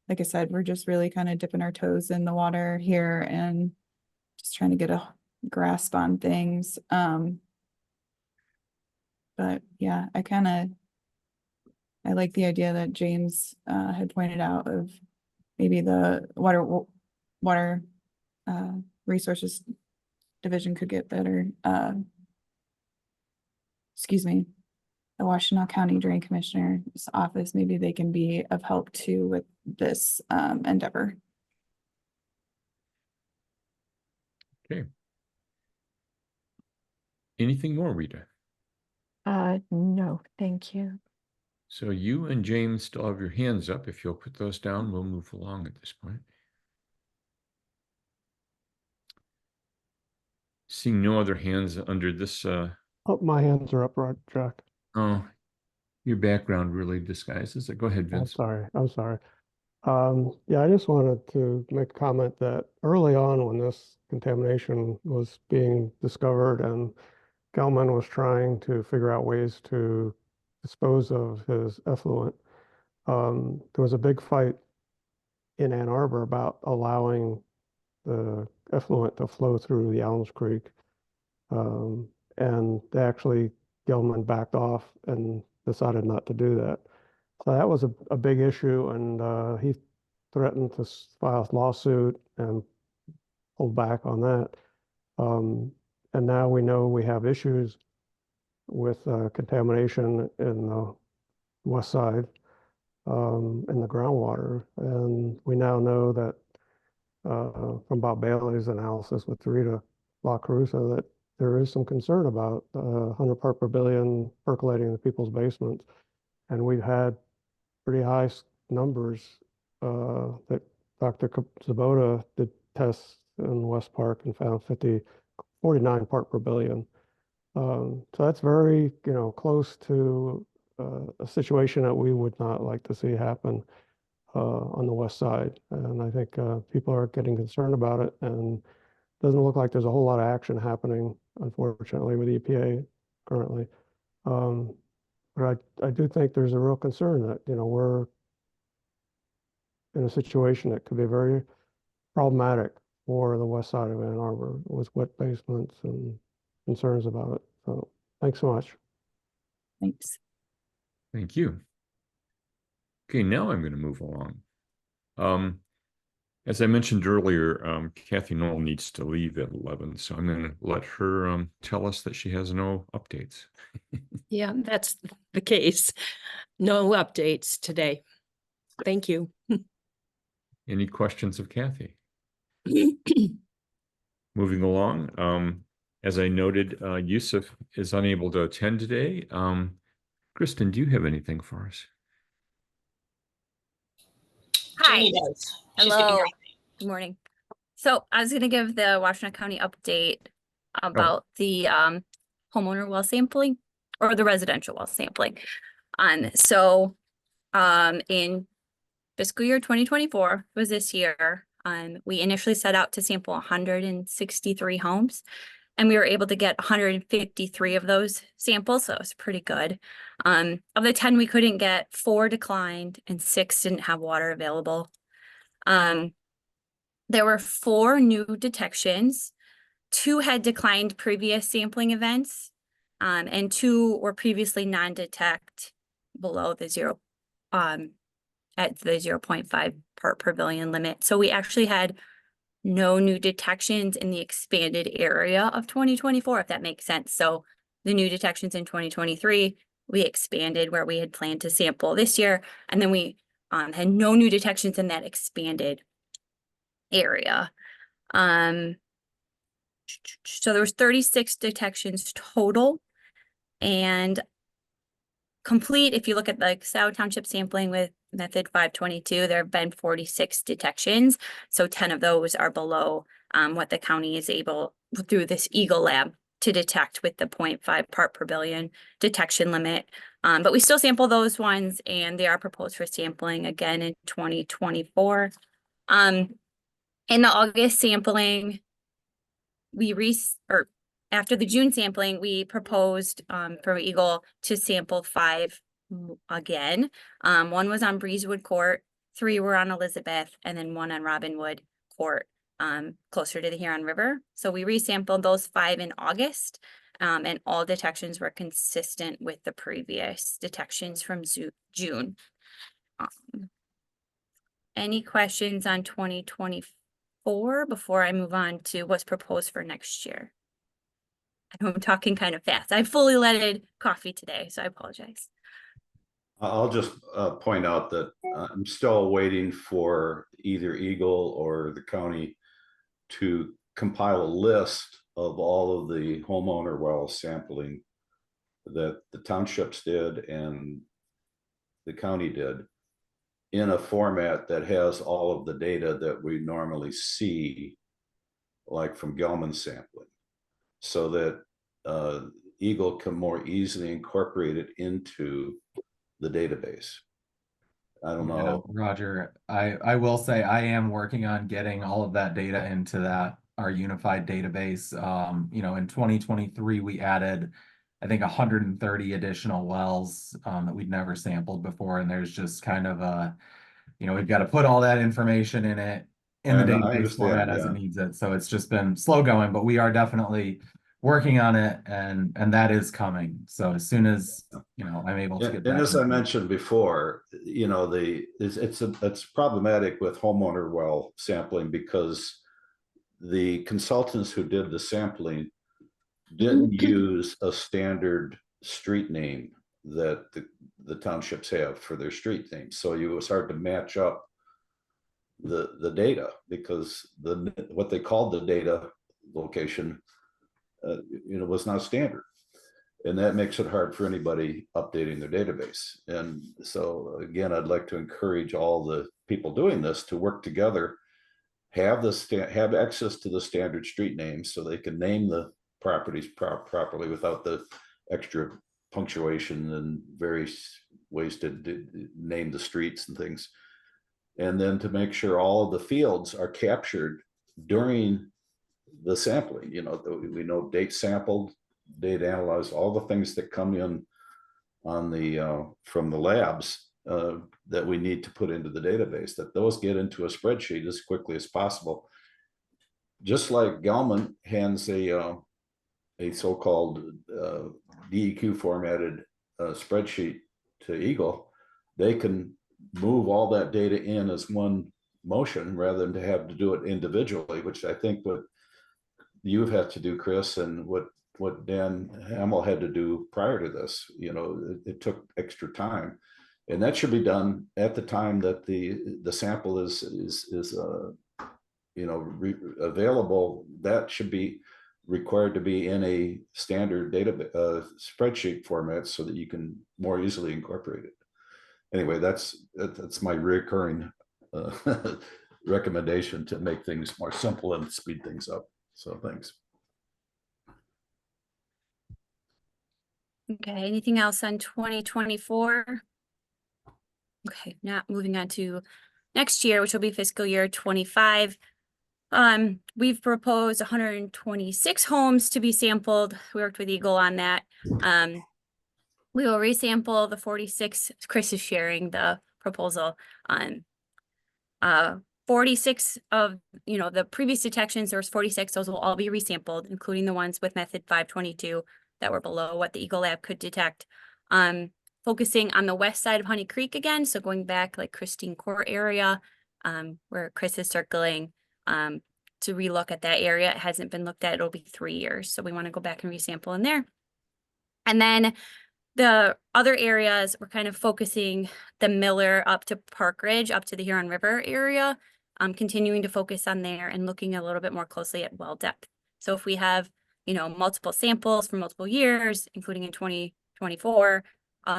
like I said, we're just really kind of dipping our toes in the water here and just trying to get a grasp on things. But yeah, I like the idea that James had pointed out of maybe the water resources division could get better. Excuse me, the Washtenaw County Drain Commissioner's office, maybe they can be of help too with this endeavor. Okay. Anything more, Rita? No, thank you. So you and James still have your hands up. If you'll put those down, we'll move along at this point. Seeing no other hands under this. Oh, my hands are up, right, Jack. Oh, your background really disguises it. Go ahead, Vince. I'm sorry. Yeah, I just wanted to make a comment that early on when this contamination was being discovered and Gelman was trying to figure out ways to dispose of his effluent, there was a big fight in Ann Arbor about allowing the effluent to flow through the Alms Creek. And they actually, Gelman backed off and decided not to do that. So that was a big issue, and he threatened to file a lawsuit and pulled back on that. And now we know we have issues with contamination in the west side, in the groundwater. And we now know that from Bob Bailey's analysis with Rita La Carusa that there is some concern about 100 part per billion percolating in people's basements. And we've had pretty high numbers that Dr. Svoboda did tests in West Park and found 49 part per billion. So that's very, close to a situation that we would not like to see happen on the west side. And I think people are getting concerned about it, and it doesn't look like there's a whole lot of action happening, unfortunately, with EPA currently. But I do think there's a real concern that, we're in a situation that could be very problematic for the west side of Ann Arbor with wet basements and concerns about it. So thanks so much. Thanks. Thank you. Okay, now I'm going to move along. As I mentioned earlier, Kathy Knoll needs to leave at 11, so I'm going to let her tell us that she has no updates. Yeah, that's the case. No updates today. Thank you. Any questions of Kathy? Moving along, as I noted, Yusuf is unable to attend today. Kristen, do you have anything for us? Hi. Hello. Good morning. So I was going to give the Washtenaw County update about the homeowner well sampling or the residential well sampling. So in fiscal year 2024 was this year, we initially set out to sample 163 homes, and we were able to get 153 of those samples, so it was pretty good. Of the 10 we couldn't get, 4 declined and 6 didn't have water available. There were 4 new detections. 2 had declined previous sampling events, and 2 were previously non-detect below the at the 0.5 part per billion limit. So we actually had no new detections in the expanded area of 2024, if that makes sense. So the new detections in 2023, we expanded where we had planned to sample this year, and then we had no new detections in that expanded area. So there was 36 detections total, and complete, if you look at like South Township sampling with method 522, there have been 46 detections. So 10 of those are below what the county is able through this EGLE lab to detect with the 0.5 part per billion detection limit. But we still sample those ones, and they are proposed for sampling again in 2024. In the August sampling, after the June sampling, we proposed for EGLE to sample 5 again. One was on Breezewood Court, 3 were on Elizabeth, and then 1 on Robinwood Court, closer to the Huron River. So we resampled those 5 in August, and all detections were consistent with the previous detections from June. Any questions on 2024 before I move on to what's proposed for next year? I know I'm talking kind of fast. I fully leaded coffee today, so I apologize. I'll just point out that I'm still waiting for either EGLE or the county to compile a list of all of the homeowner well sampling that the townships did and the county did in a format that has all of the data that we normally see, like from Gelman sampling, so that EGLE can more easily incorporate it into the database. I don't know. Roger, I will say I am working on getting all of that data into our unified database. In 2023, we added, I think, 130 additional wells that we'd never sampled before. And there's just kind of we've got to put all that information in the database format as it needs it. So it's just been slow going, but we are definitely working on it, and that is coming. So as soon as I'm able to get back. And as I mentioned before, it's problematic with homeowner well sampling because the consultants who did the sampling didn't use a standard street name that the townships have for their street names. So it was hard to match up the data because what they called the data location was not standard, and that makes it hard for anybody updating their database. And so again, I'd like to encourage all the people doing this to work together, have access to the standard street names so they can name the properties properly without the extra punctuation and various ways to name the streets and things. And then to make sure all of the fields are captured during the sampling, we know date sampled, date analyzed, all the things that come in on from the labs that we need to put into the database, that those get into a spreadsheet as quickly as possible. Just like Gelman hands a so-called DEQ formatted spreadsheet to EGLE, they can move all that data in as one motion rather than to have to do it individually, which I think what you've had to do, Chris, and what Dan Hamill had to do prior to this. It took extra time, and that should be done at the time that the sample is available. That should be required to be in a standard data spreadsheet format so that you can more easily incorporate it. Anyway, that's my recurring recommendation to make things more simple and speed things up. So thanks. Okay, anything else on 2024? Okay, now moving on to next year, which will be fiscal year 25. We've proposed 126 homes to be sampled. We worked with EGLE on that. We will resample the 46. Chris is sharing the proposal on 46 of, the previous detections. There was 46. Those will all be resampled, including the ones with method 522 that were below what the EGLE lab could detect. Focusing on the west side of Honey Creek again. So going back like Christine Court area, where Chris is circling, to relook at that area. It hasn't been looked at. It'll be 3 years. So we want to go back and resample in there. And then the other areas, we're kind of focusing the Miller up to Park Ridge, up to the Huron River area. continuing to focus on there and looking a little bit more closely at well depth. So if we have, multiple samples from multiple years, including in 2024,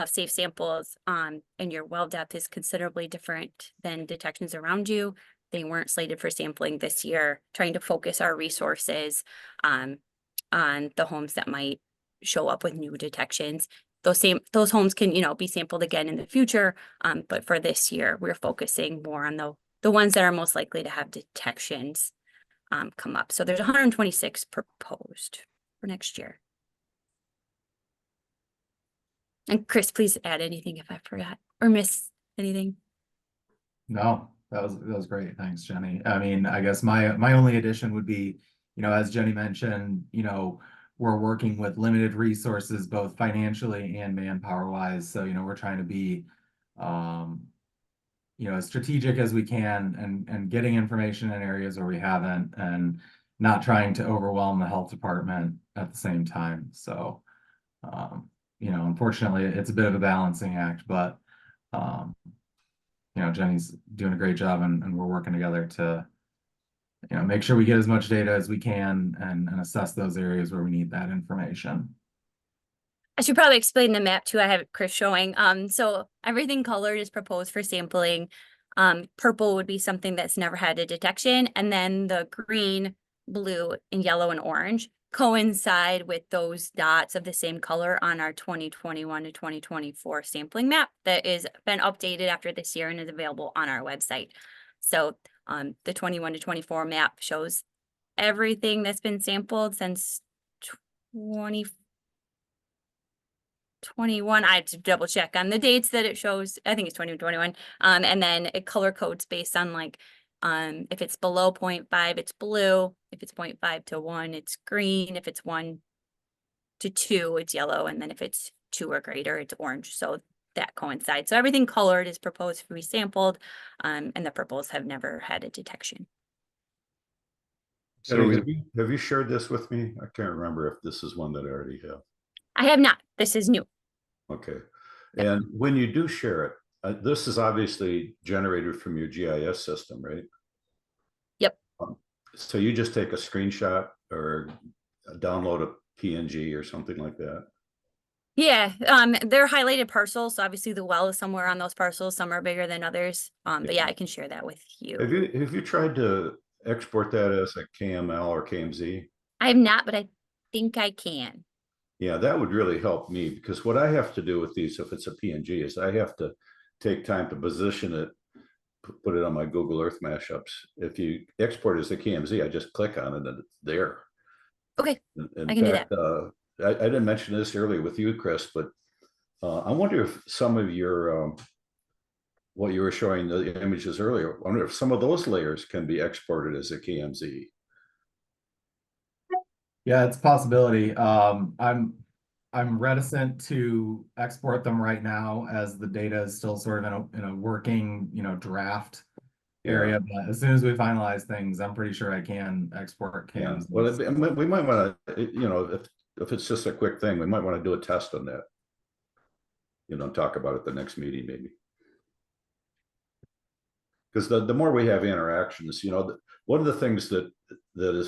safe samples, and your well depth is considerably different than detections around you, they weren't slated for sampling this year, trying to focus our resources on the homes that might show up with new detections. Those homes can, be sampled again in the future. But for this year, we're focusing more on the ones that are most likely to have detections come up. So there's 126 proposed for next year. And Chris, please add anything if I forgot or missed anything. No, that was great. Thanks, Jenny. I mean, I guess my only addition would be, as Jenny mentioned, we're working with limited resources, both financially and manpower wise. So, we're trying to be, as strategic as we can and getting information in areas where we haven't, and not trying to overwhelm the health department at the same time. So, unfortunately, it's a bit of a balancing act, but, Jenny's doing a great job, and we're working together to, make sure we get as much data as we can and assess those areas where we need that information. I should probably explain the map too. I have Chris showing. So everything colored is proposed for sampling. Purple would be something that's never had a detection, and then the green, blue, and yellow and orange coincide with those dots of the same color on our 2021 to 2024 sampling map that is been updated after this year and is available on our website. So the 21 to 24 map shows everything that's been sampled since 2021. I had to double check on the dates that it shows. I think it's 2021. And then it color codes based on if it's below 0.5, it's blue. If it's 0.5 to 1, it's green. If it's 1 to 2, it's yellow. And then if it's 2 or greater, it's orange. So that coincides. So everything colored is proposed to be sampled, and the purples have never had a detection. So have you shared this with me? I can't remember if this is one that I already have. I have not. This is new. Okay. And when you do share it, this is obviously generated from your GIS system, right? Yep. So you just take a screenshot or download a PNG or something like that? Yeah, they're highlighted parcels. So obviously the well is somewhere on those parcels. Some are bigger than others. But yeah, I can share that with you. Have you tried to export that as a KML or KMZ? I have not, but I think I can. Yeah, that would really help me, because what I have to do with these, if it's a PNG, is I have to take time to position it, put it on my Google Earth mashups. If you export it as a KMZ, I just click on it and it's there. Okay, In I can fact, do that. I didn't mention this earlier with you, Chris, but I wonder if some of your, what you were showing the images earlier, I wonder if some of those layers can be exported as a KMZ. Yeah, it's a possibility. I'm reticent to export them right now, as the data is still sort of in a working, draft area. But as soon as we finalize things, I'm pretty sure I can export KMZ. Yeah. Well, we might want to, if it's just a quick thing, we might want to do a test on that. Talk about it the next meeting, maybe. Because the more we have interactions, one of the things that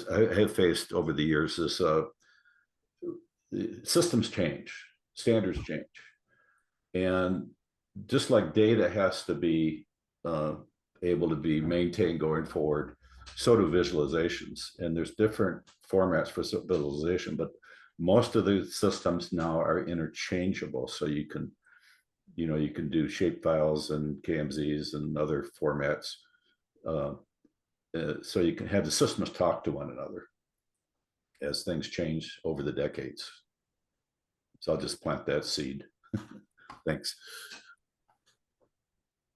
I have faced over the years is systems change, standards change, and just like data has to be able to be maintained going forward, so do visualizations. And there's different formats for visualization, but most of the systems now are interchangeable, so you can do shape files and KMZs and other formats. So you can have the systems talk to one another as things change over the decades. So I'll just plant that seed. Thanks.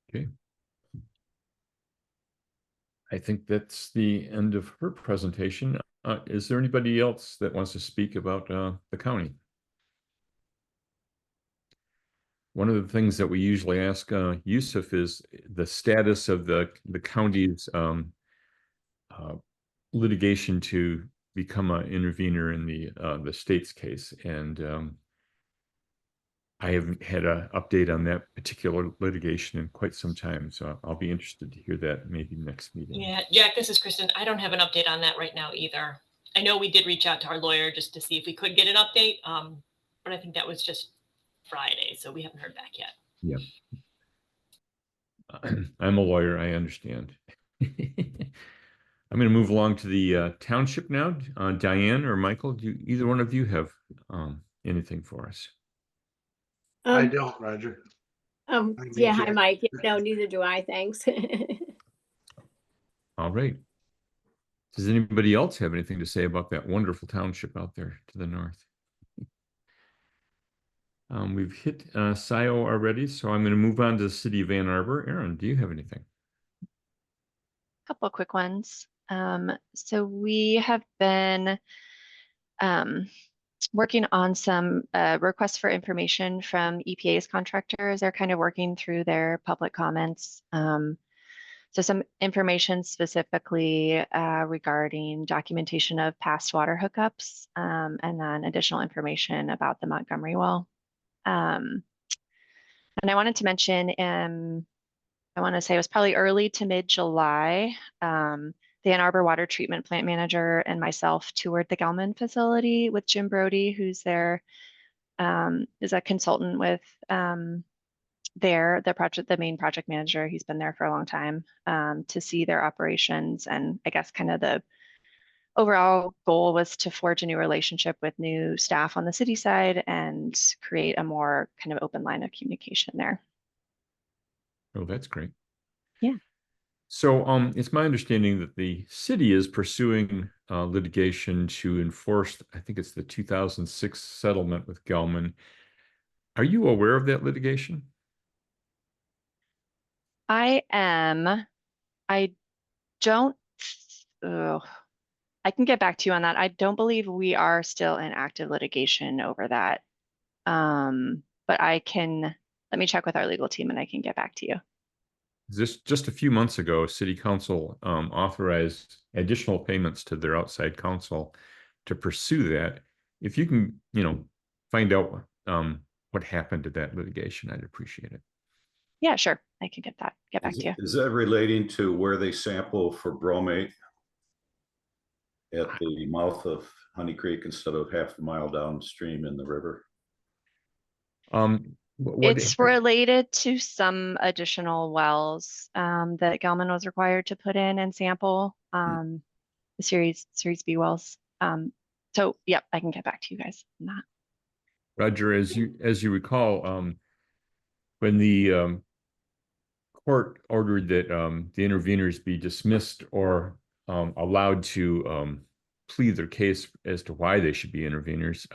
Okay. I think that's the end of her presentation. Is there anybody else that wants to speak about the county? One of the things that we usually ask Yusuf is the status of the county's litigation to become an intervener in the state's case. And I haven't had an update on that particular litigation in quite some time, so I'll be interested to hear that maybe next meeting. Yeah, Jack, this is Kristen. I don't have an update on that right now either. I know we did reach out to our lawyer just to see if we could get an update, but I think that was just Friday, so we haven't heard back yet. Yeah. I'm a lawyer, I understand. I'm going to move along to the township now. Diane or Michael, do either one of you have anything for us? I don't, Roger. Yeah, hi, Mike. No, neither do I. Thanks. All right. Does anybody else have anything to say about that wonderful township out there to the north? We've hit SIO already, so I'm going to move on to the city of Ann Arbor. Erin, do you have anything? Couple of quick ones. So we have been working on some requests for information from EPA's contractors. They're kind of working through their public comments. So some information specifically regarding documentation of past water hookups, and then additional information about the Montgomery well. And I wanted to mention, I want to say it was probably early to mid-July, the Ann Arbor Water Treatment Plant Manager and myself toured the Gelman facility with Jim Brody, who's there, is a consultant with the main project manager. He's been there for a long time, to see their operations. And I guess kind of the overall goal was to forge a new relationship with new staff on the city side and create a more kind of open line of communication there. Oh, that's great. Yeah. So it's my understanding that the city is pursuing litigation to enforce, I think it's the 2006 settlement with Gelman. Are you aware of that litigation? I am. I don't. I can get back to you on that. I don't believe we are still in active litigation over that. But let me check with our legal team and I can get back to you. Just a few months ago, City Council authorized additional payments to their outside counsel to pursue that. If you can, find out what happened to that litigation, I'd appreciate it. Yeah, sure. I can get back to you. Is that relating to where they sample for bromate at the mouth of Honey Creek instead of half a mile downstream in the river? It's related to some additional wells that Gelman was required to put in and sample, the Series B wells. So yep, I can get back to you guys on that. Roger, as you recall, when the court ordered that the interveners be dismissed or allowed to plead their case as to why they should be interveners,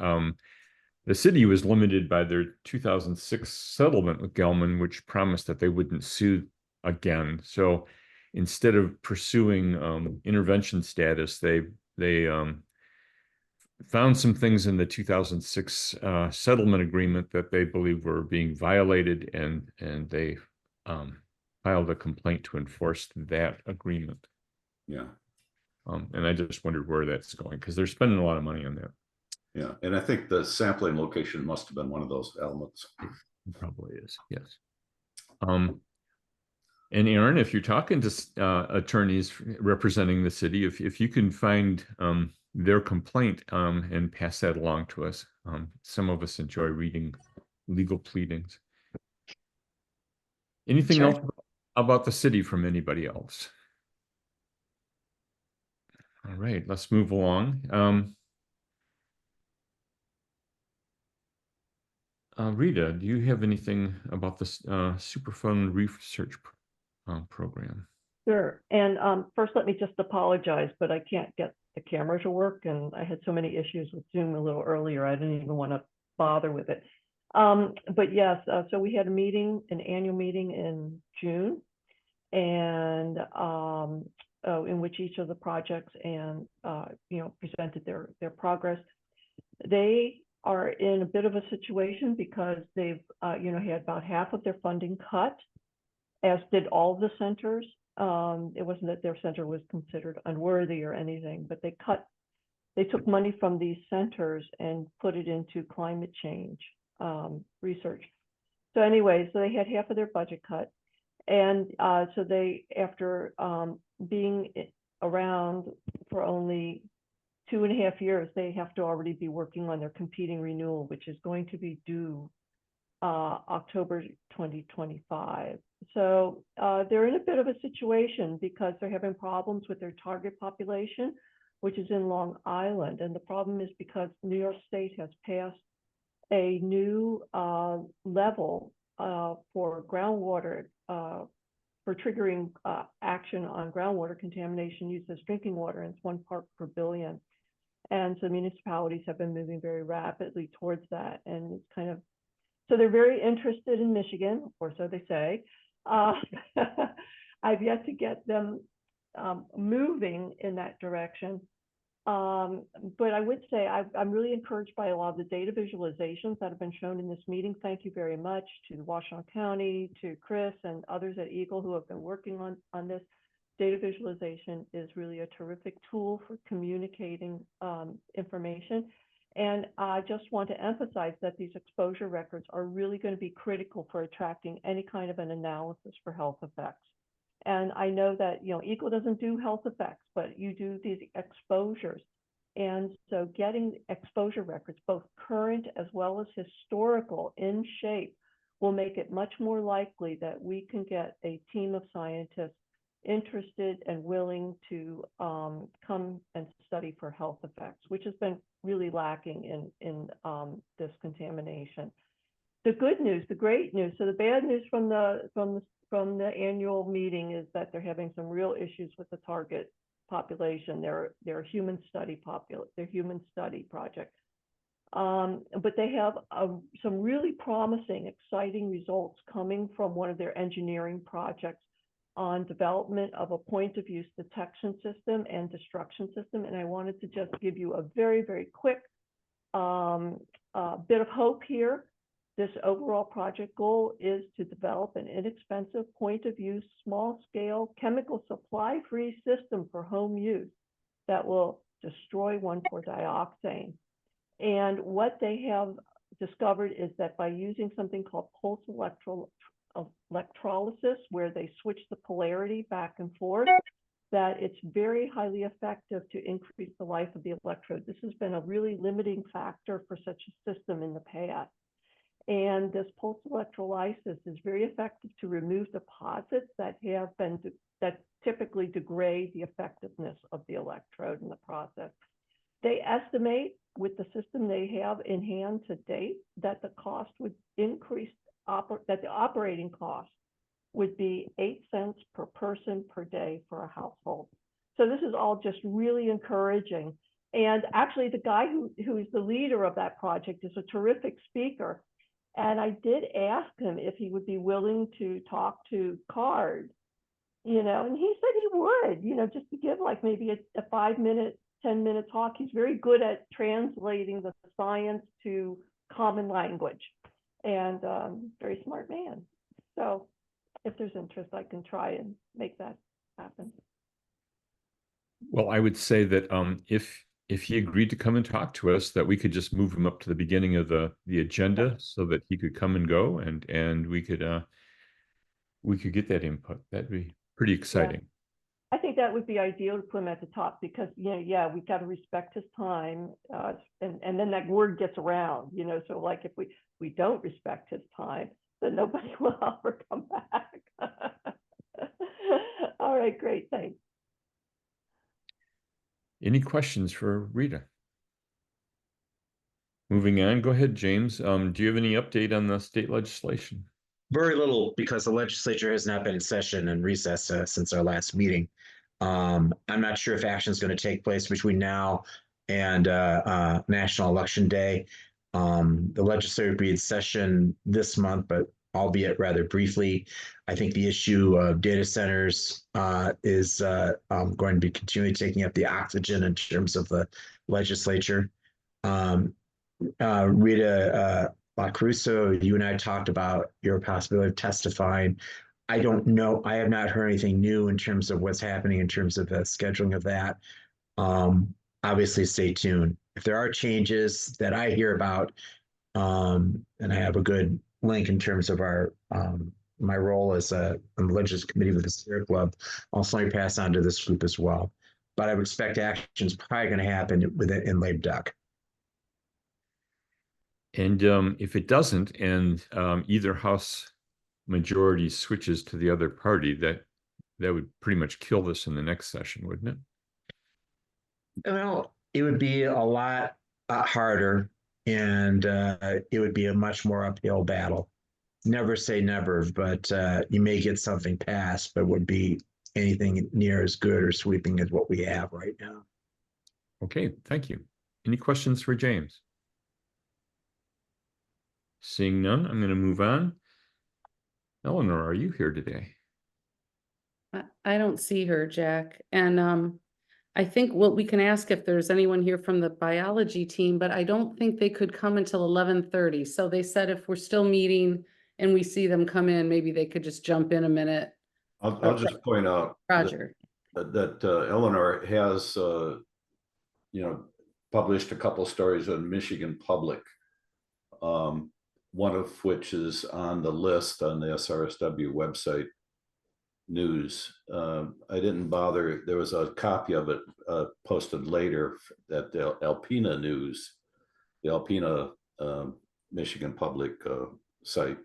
the city was limited by their 2006 settlement with Gelman, which promised that they wouldn't sue again. So instead of pursuing intervention status, they found some things in the 2006 settlement agreement that they believe were being violated, and they filed a complaint to enforce that agreement. Yeah. And I just wondered where that's going, because they're spending a lot of money on that. Yeah, and I think the sampling location must have been one of those elements. It probably is, yes. And Erin, if you're talking to attorneys representing the city, if you can find their complaint and pass that along to us. Some of us enjoy reading legal pleadings. Anything else about the city from anybody else? All right, let's move along. Rita, do you have anything about this Superfund research program? Sure. And first, let me just apologize, but I can't get the camera to work, and I had so many issues with Zoom a little earlier. I didn't even want to bother with it. But yes, so we had an annual meeting in June, and in which each of the projects presented their progress. They are in a bit of a situation because they've had about half of their funding cut, as did all the centers. It wasn't that their center was considered unworthy or anything, but they took money from these centers and put it into climate change research. So anyway, so they had half of their budget cut. And so they, after being around for only 2.5 years, they have to already be working on their competing renewal, which is going to be due October 2025. So they're in a bit of a situation because they're having problems with their target population, which is in Long Island. And the problem is because New York State has passed a new level for groundwater, for triggering action on groundwater contamination used as drinking water, and it's 1 part per billion. And so municipalities have been moving very rapidly towards that. And it's kind of, so they're very interested in Michigan, or so they say. I've yet to get them moving in that direction. But I would say I'm really encouraged by a lot of the data visualizations that have been shown in this meeting. Thank you very much to Washtenaw County, to Chris and others at EGLE who have been working on this. Data visualization is really a terrific tool for communicating information. And I just want to emphasize that these exposure records are really going to be critical for attracting any kind of an analysis for health effects. And I know that, you know, EGLE doesn't do health effects, but you do these exposures. And so getting exposure records, both current as well as historical, in shape, will make it much more likely that we can get a team of scientists interested and willing to come and study for health effects, which has been really lacking in this contamination. The good news, the great news, so the bad news from the annual meeting is that they're having some real issues with the target population. Their human study project. But they have some really promising, exciting results coming from one of their engineering projects on development of a point of use detection system and destruction system. And I wanted to just give you a very, very quick bit of hope here. This overall project goal is to develop an inexpensive point of use, small scale, chemical supply free system for home use that will destroy 1,4-dioxane. And what they have discovered is that by using something called pulse electrolysis, where they switch the polarity back and forth, that it's very highly effective to increase the life of the electrode. This has been a really limiting factor for such a system in the past. And this pulse electrolysis is very effective to remove deposits that typically degrade the effectiveness of the electrode in the process. They estimate with the system they have in hand to date that the cost would increase, that the operating cost would be 8 cents per person per day for a household. So this is all just really encouraging. And actually the guy who is the leader of that project is a terrific speaker. And I did ask him if he would be willing to talk to CARD, you know, and he said he would, you know, just to give like maybe a 5-minute, 10-minute talk. He's very good at translating the science to common language, and very smart man. So if there's interest, I can try and make that happen. Well, I would say that if he agreed to come and talk to us, that we could just move him up to the beginning of the agenda so that he could come and go, and we could get that input. That'd be pretty exciting. Yeah. I think that would be ideal to put him at the top because, you know, yeah, we've got to respect his time, and then that word gets around, you know. So like if we don't respect his time, then nobody will ever come back. All right, great, thanks. Any questions for Rita? Moving on, go ahead, James. Do you have any update on the state legislation? Very little, because the legislature has not been in session and recess since our last meeting. I'm not sure if action is going to take place between now and National Election Day. The legislature will be in session this month, but albeit rather briefly. I think the issue of data centers is going to be continually taking up the oxygen in terms of the legislature. Rita Caruso, you and I talked about your possibility of testifying. I don't know. I have not heard anything new in terms of what's happening in terms of the scheduling of that. Obviously, stay tuned. If there are changes that I hear about And I have a good link in terms of our my role as on the Legislative Committee with the Sierra Club. Also, I pass on to this group as well. But I would expect action's probably going to happen in lame duck. And if it doesn't, and either House majority switches to the other party, that would pretty much kill this in the next session, wouldn't it? Well, it would be a lot harder, and it would be a much more uphill battle. Never say never, but you may get something passed, but would be anything near as good or sweeping as what we have right now. Okay, thank you. Any questions for James? Seeing none, I'm going to move on. Eleanor, are you here today? I don't see her, Jack. And I think we can ask if there's anyone here from the biology team, but I don't think they could come until 11:30. So they said if we're still meeting and we see them come in, maybe they could just jump in a minute. I'll just point out Roger that Eleanor has published a couple stories on Michigan Public, one of which is on the list on the SRSW website news. I didn't bother. There was a copy of it posted later at the Alpena News, the Alpena Michigan Public site,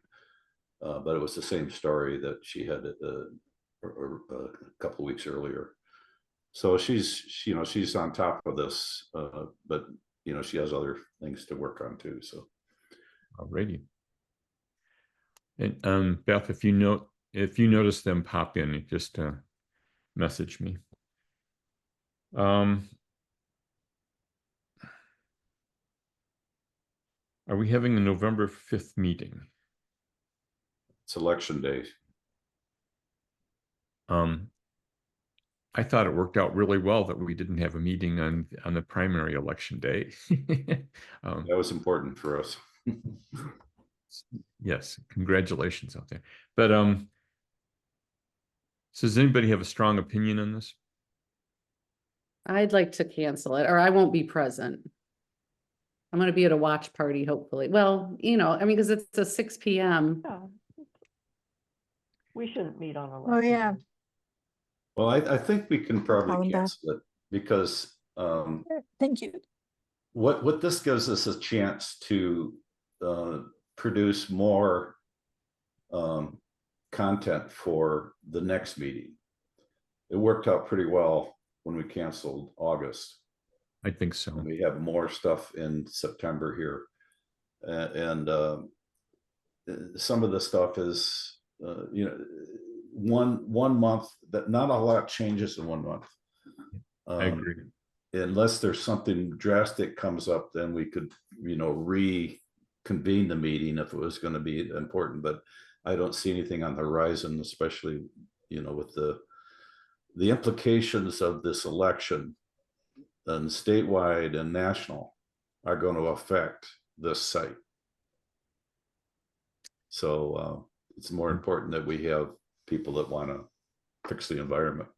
but it was the same story that she had a couple of weeks earlier. So she's on top of this, but she has other things to work on too. So, alrighty. And Beth, if you notice them pop in, just message me. Are we having a November 5th meeting? It's election day. I thought it worked out really well that we didn't have a meeting on the primary election day. That was important for us. Yes, congratulations out there. But so does anybody have a strong opinion on this? I'd like to cancel it, or I won't be present. I'm going to be at a watch party, hopefully. Well, because it's a 6 p.m. Yeah. We shouldn't meet on Oh, yeah. Well, I think we can probably Calling back. cancel it because Thank you. what this gives us a chance to produce more content for the next meeting. It worked out pretty well when we canceled August. I think so. We have more stuff in September here, and some of the stuff is one month that not a lot changes in 1 month. I agree. Unless there's something drastic comes up, then we could reconvene the meeting if it was going to be important. But I don't see anything on the horizon, especially with the implications of this election and statewide and national are going to affect this site. So it's more important that we have people that want to fix the environment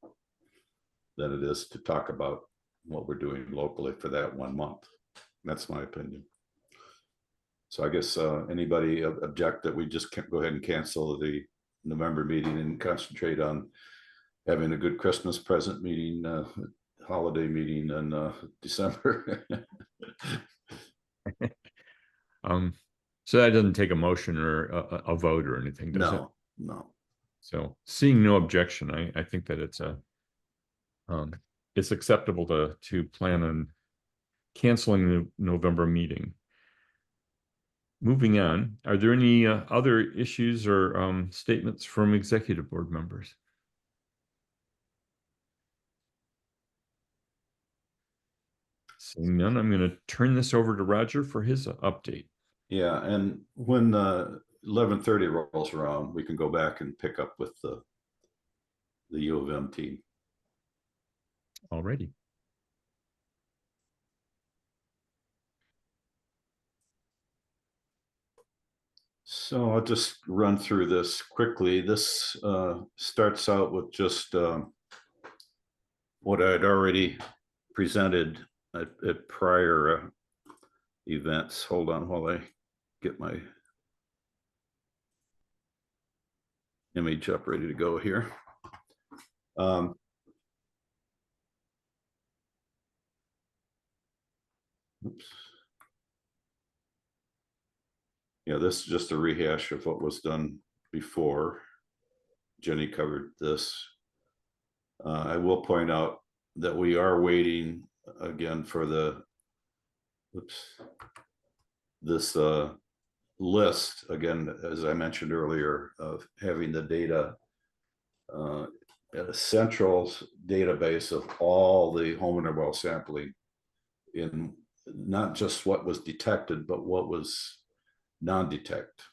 than it is to talk about what we're doing locally for that 1 month. That's my opinion. So I guess anybody object that we just can't go ahead and cancel the November meeting and concentrate on having a good Christmas present meeting, holiday meeting in December. So that doesn't take a motion or a vote or anything, does it? No. So seeing no objection, I think that it's acceptable to plan on canceling the November meeting. Moving on, are there any other issues or statements from executive board members? Seeing none, I'm going to turn this over to Roger for his update. Yeah, and when 11:30 rolls around, we can go back and pick up with the U of M team. Alrighty. So I'll just run through this quickly. This starts out with just what I'd already presented at prior events. Hold on while I get my image up ready to go here. Oops. Yeah, this is just a rehash of what was done before. Jenny covered this. I will point out that we are waiting again for this list, again, as I mentioned earlier, of having the data at a central database of all the home and well sampling, in not just what was detected, but what was non-detect,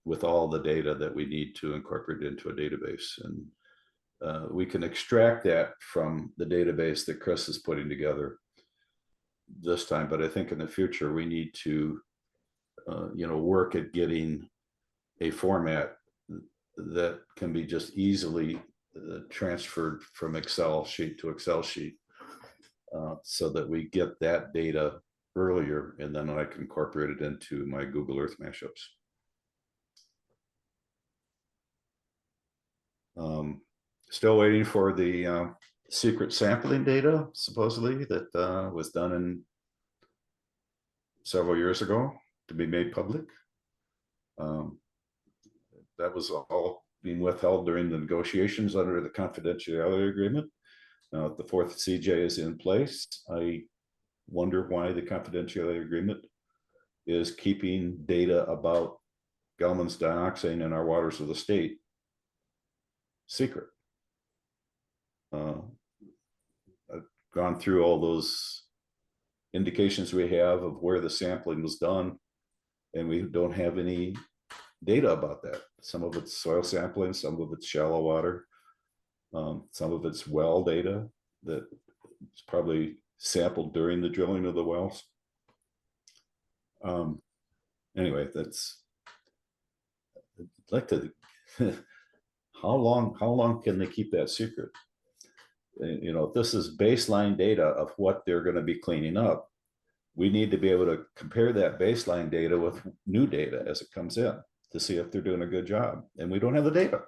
with all the data that we need to incorporate into a database. And we can extract that from the database that Chris is putting together this time, but I think in the future we need to work at getting a format that can be just easily transferred from Excel sheet to Excel sheet, so that we get that data earlier, and then I can incorporate it into my Google Earth mashups. Still waiting for the secret sampling data, supposedly, that was done several years ago, to be made public. That was all being withheld during the negotiations under the confidentiality agreement. Now the fourth CJ is in place. I wonder why the confidentiality agreement is keeping data about Gelman's dioxane in our waters of the state secret. I've gone through all those indications we have of where the sampling was done, and we don't have any data about that. Some of it's soil sampling, some of it's shallow water, some of it's well data that it's probably sampled during the drilling of the wells. Anyway, that's, I'd like to how long can they keep that secret? If this is baseline data of what they're going to be cleaning up, we need to be able to compare that baseline data with new data as it comes in to see if they're doing a good job. And we don't have the data.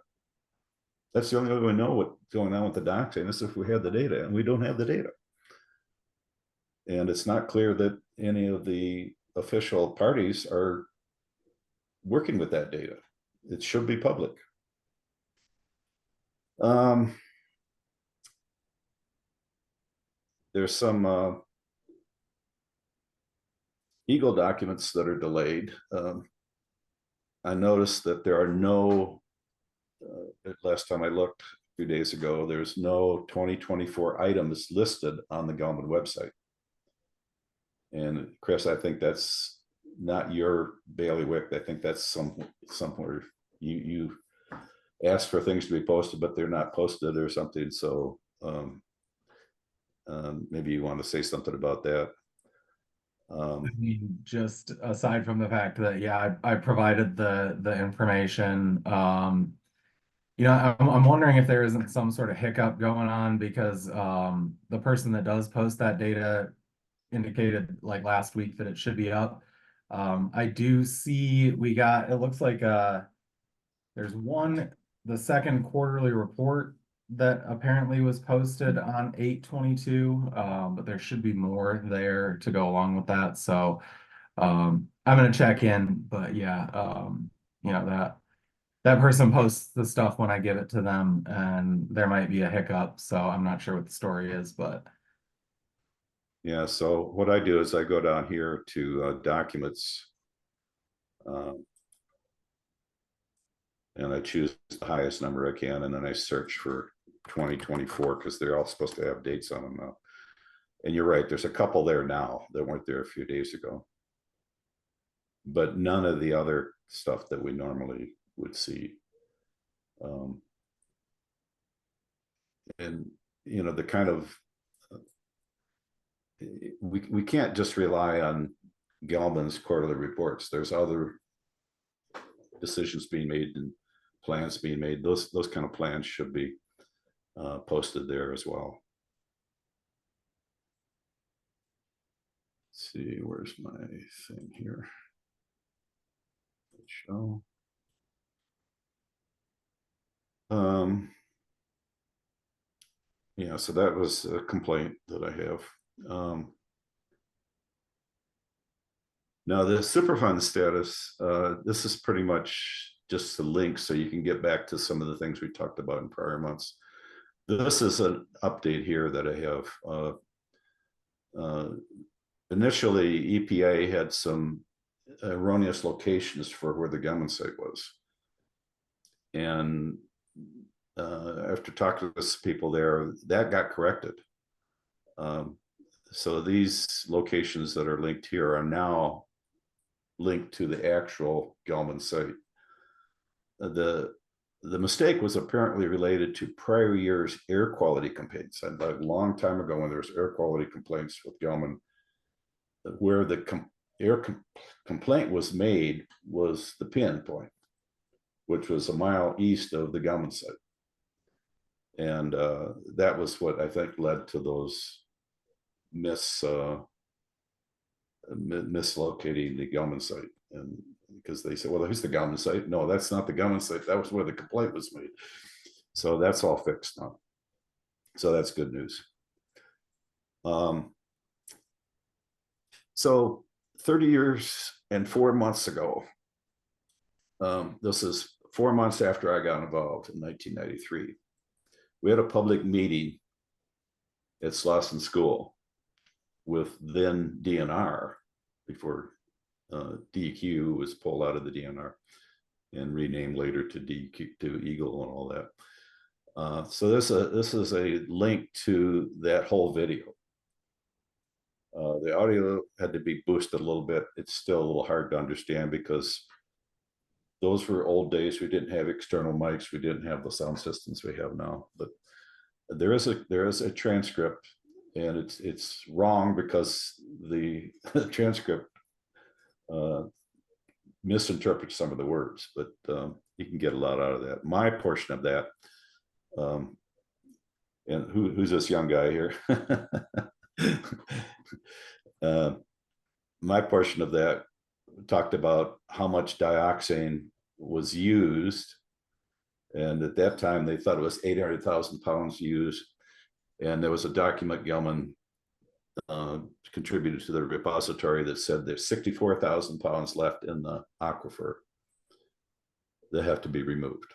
That's the only way we know what's going on with the dioxane, is if we have the data, and we don't have the data. And it's not clear that any of the official parties are working with that data. It should be public. There's some EGLE documents that are delayed. I noticed that there are no, last time I looked a few days ago, there's no 2024 items listed on the Gelman website. And Chris, I think that's not your bailiwick. I think that's somewhere you asked for things to be posted, but they're not posted or something. So maybe you want to say something about that. I mean, just aside from the fact that, yeah, I provided the information, I'm wondering if there isn't some sort of hiccup going on, because the person that does post that data indicated like last week that it should be up. I do see it looks like there's the second quarterly report that apparently was posted on 8/22, but there should be more there to go along with that. So I'm gonna check in, but yeah, that person posts the stuff when I give it to them, and there might be a hiccup, so I'm not sure what the story is, but yeah. So what I do is I go down here to documents, and I choose the highest number I can, and then I search for 2024, because they're all supposed to have dates on them now. And you're right, there's a couple there now that weren't there a few days ago, but none of the other stuff that we normally would see. And the kind of we can't just rely on Gelman's quarterly reports. There's other decisions being made and plans being made. Those kind of plans should be posted there as well. Let's see, where's my thing here? Show. Yeah, so that was a complaint that I have. Now the Superfund status, this is pretty much just the link so you can get back to some of the things we talked about in prior months. This is an update here that I have. Initially, EPA had some erroneous locations for where the Gelman site was. And after talking to some people there, that got corrected. So these locations that are linked here are now linked to the actual Gelman site. The mistake was apparently related to prior year's air quality complaints. And a long time ago, when there was air quality complaints with Gelman, where the complaint was made was the pin point, which was a mile east of the Gelman site. And that was what I think led to those mislocating the Gelman site. And because they said, well, here's the Gelman site. No, that's not the Gelman site. That was where the complaint was made. So that's all fixed now. So that's good news. So 30 years and 4 months ago, this is 4 months after I got involved in 1993, we had a public meeting at Slauson School with then DNR, before DEQ was pulled out of the DNR and renamed later to DEQ, to Eagle and all that. So this is a link to that whole video. The audio had to be boosted a little bit. It's still a little hard to understand because those were old days. We didn't have external mics. We didn't have the sound systems we have now. But there is a transcript, and it's wrong because the transcript misinterprets some of the words. But you can get a lot out of that. My portion of that, and who's this young guy here? My portion of that talked about how much dioxane was used, and at that time they thought it was 800,000 pounds used, and there was a document Gelman contributed to the repository that said there's 64,000 pounds left in the aquifer that have to be removed.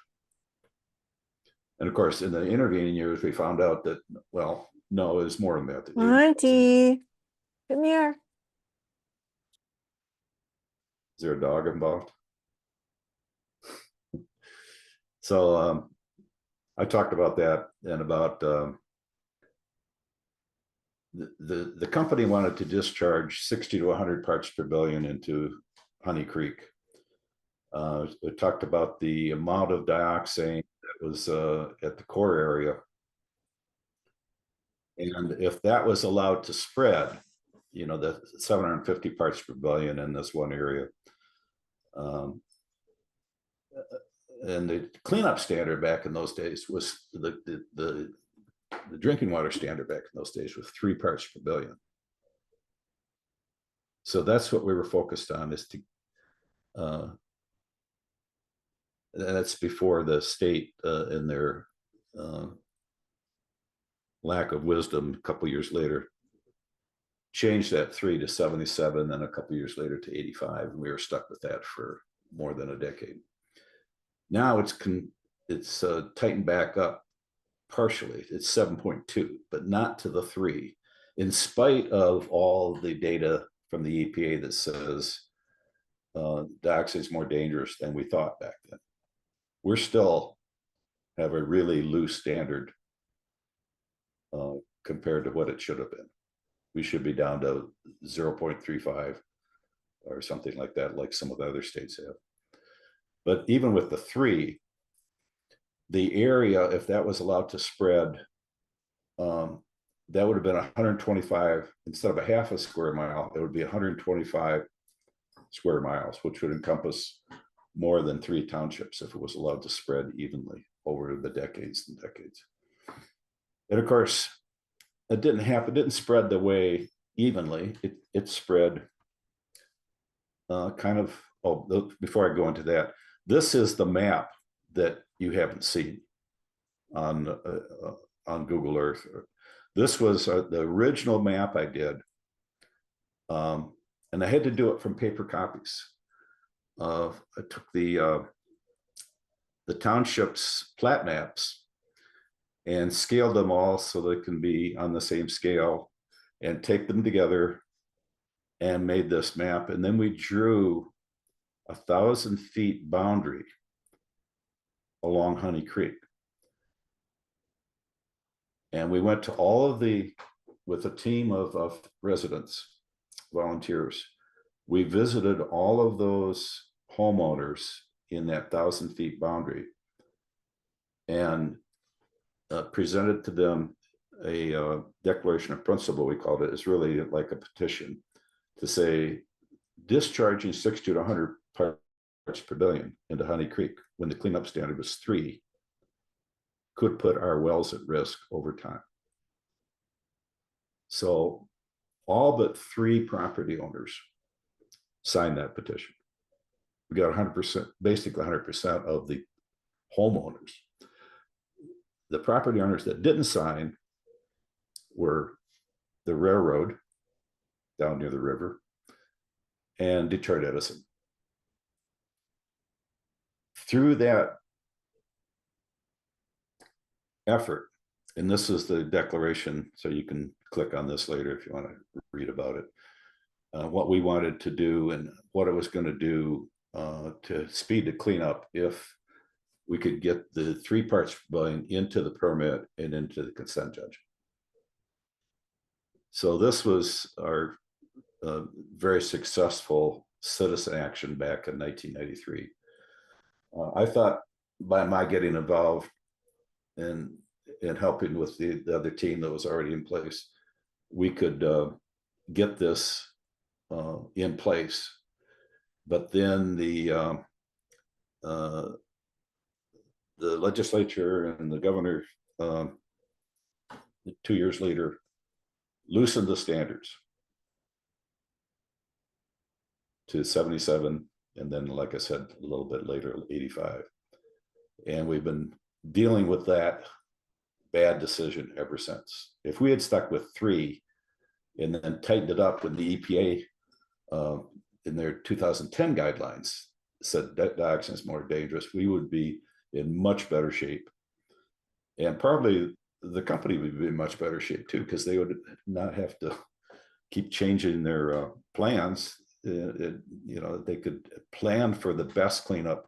And of course, in the intervening years, we found out that, well, no, it's more than that. Auntie, come here. Is there a dog involved? So I talked about that, and about the company wanted to discharge 60 to 100 parts per billion into Honey Creek. We talked about the amount of dioxane that was at the core area. And if that was allowed to spread, you know, the 750 parts per billion in this one area. And the cleanup standard back in those days was the drinking water standard back in those days was 3 parts per billion. So that's what we were focused on, is to, that's before the state in their lack of wisdom a couple years later changed that 3 to 77, then a couple years later to 85, and we were stuck with that for more than a decade. Now it's tightened back up partially. It's 7.2, but not to the 3, in spite of all the data from the EPA that says dioxide is more dangerous than we thought back then. We're still have a really loose standard compared to what it should have been. We should be down to 0.35 or something like that, like some of the other states have. But even with the 3, the area, if that was allowed to spread, that would have been 125, instead of a half a square mile, it would be 125 square miles, which would encompass more than 3 townships if it was allowed to spread evenly over the decades and decades. And of course, it didn't happen, it didn't spread the way evenly. It spread kind of before I go into that, this is the map that you haven't seen on Google Earth. This was the original map I did, and I had to do it from paper copies. I took the township's plat maps and scaled them all so they can be on the same scale, and take them together and made this map. And then we drew 1,000 feet boundary along Honey Creek. And we went to all of with a team of residents, volunteers. We visited all of those homeowners in that 1,000 feet boundary and presented to them a declaration of principle, we called it. It's really like a petition to say discharging 60 to 100 parts per billion into Honey Creek when the cleanup standard was 3 could put our wells at risk over time. So all but 3 property owners signed that petition. We got 100%, basically 100% of the homeowners. The property owners that didn't sign were the railroad down near the river and Detroit Edison. Through that effort, and this is the declaration, so you can click on this later if you want to read about it, what we wanted to do and what it was going to do to speed the cleanup if we could get the 3 parts per billion into the permit and into the consent judgment. So this was our very successful citizen action back in 1993. I thought by my getting involved and helping with the other team that was already in place, we could get this in place. But then the legislature and the governor 2 years later loosened the standards to 77, and then, like I said, a little bit later, 85. And we've been dealing with that bad decision ever since. If we had stuck with 3 and then tightened it up when the EPA in their 2010 guidelines said that dioxin is more dangerous, we would be in much better shape. And probably the company would be in much better shape too, because they would not have to keep changing their plans. They could plan for the best cleanup.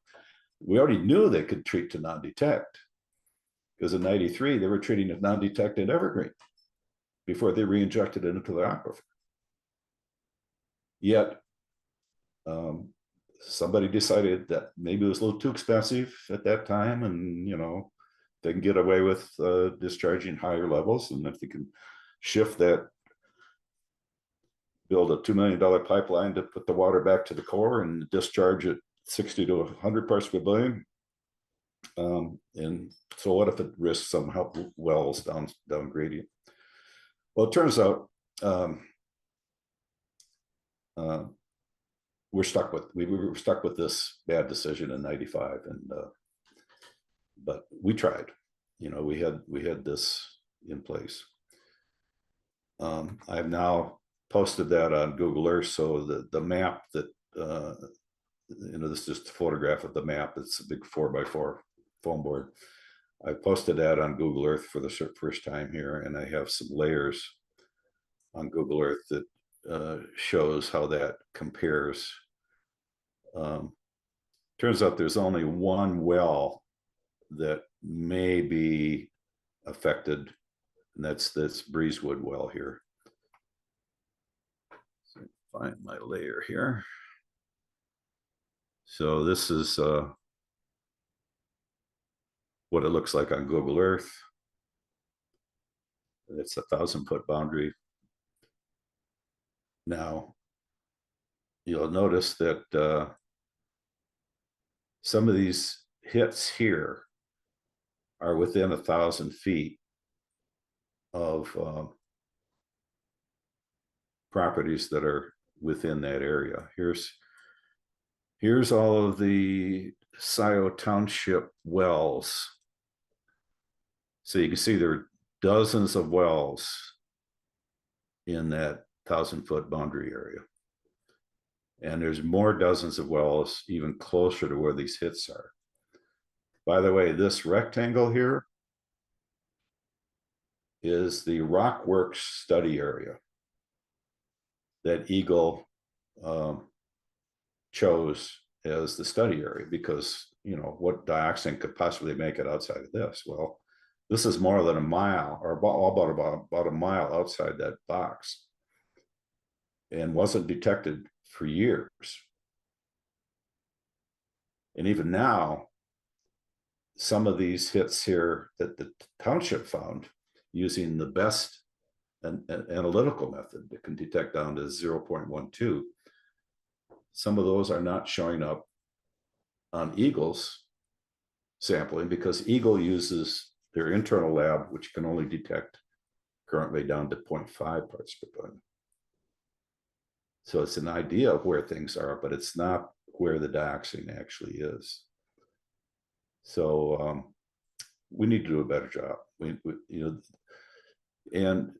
We already knew they could treat to non-detect, because in 93 they were treating as non-detect in Evergreen before they re-injected it into the aquifer. Yet somebody decided that maybe it was a little too expensive at that time, and they can get away with discharging higher levels, and if they can shift that, build a $2 million pipeline to put the water back to the core and discharge at 60 to 100 parts per billion. And so what if it risks some wells down gradient? Well, it turns out we were stuck with this bad decision in 95, and but we tried. We had this in place. I've now posted that on Google Earth, so the map that this is just a photograph of the map. It's a big 4x4 foam board. I posted that on Google Earth for the first time here, and I have some layers on Google Earth that shows how that compares. Turns out there's only one well that may be affected, and that's this Breezewood well here. So find my layer here. So this is what it looks like on Google Earth. It's a 1,000-foot boundary. Now, you'll notice that some of these hits here are within 1,000 feet of properties that are within that area. Here's Here's all of the Scioto Township wells. So you can see there are dozens of wells in that 1,000-foot boundary area. And there's more dozens of wells even closer to where these hits are. By the way, this rectangle here is the Rockworks study area that Eagle chose as the study area because, you know, what dioxin could possibly make it outside of this? Well, this is more than a mile or about a mile outside that box and wasn't detected for years. And even now, some of these hits here that the township found using the best analytical method that can detect down to 0.12, some of those are not showing up on Eagle's sampling because Eagle uses their internal lab, which can only detect currently down to 0.5 parts per billion. So it's an idea of where things are, but it's not where the dioxin actually is. So we need to do a better job. We you know, and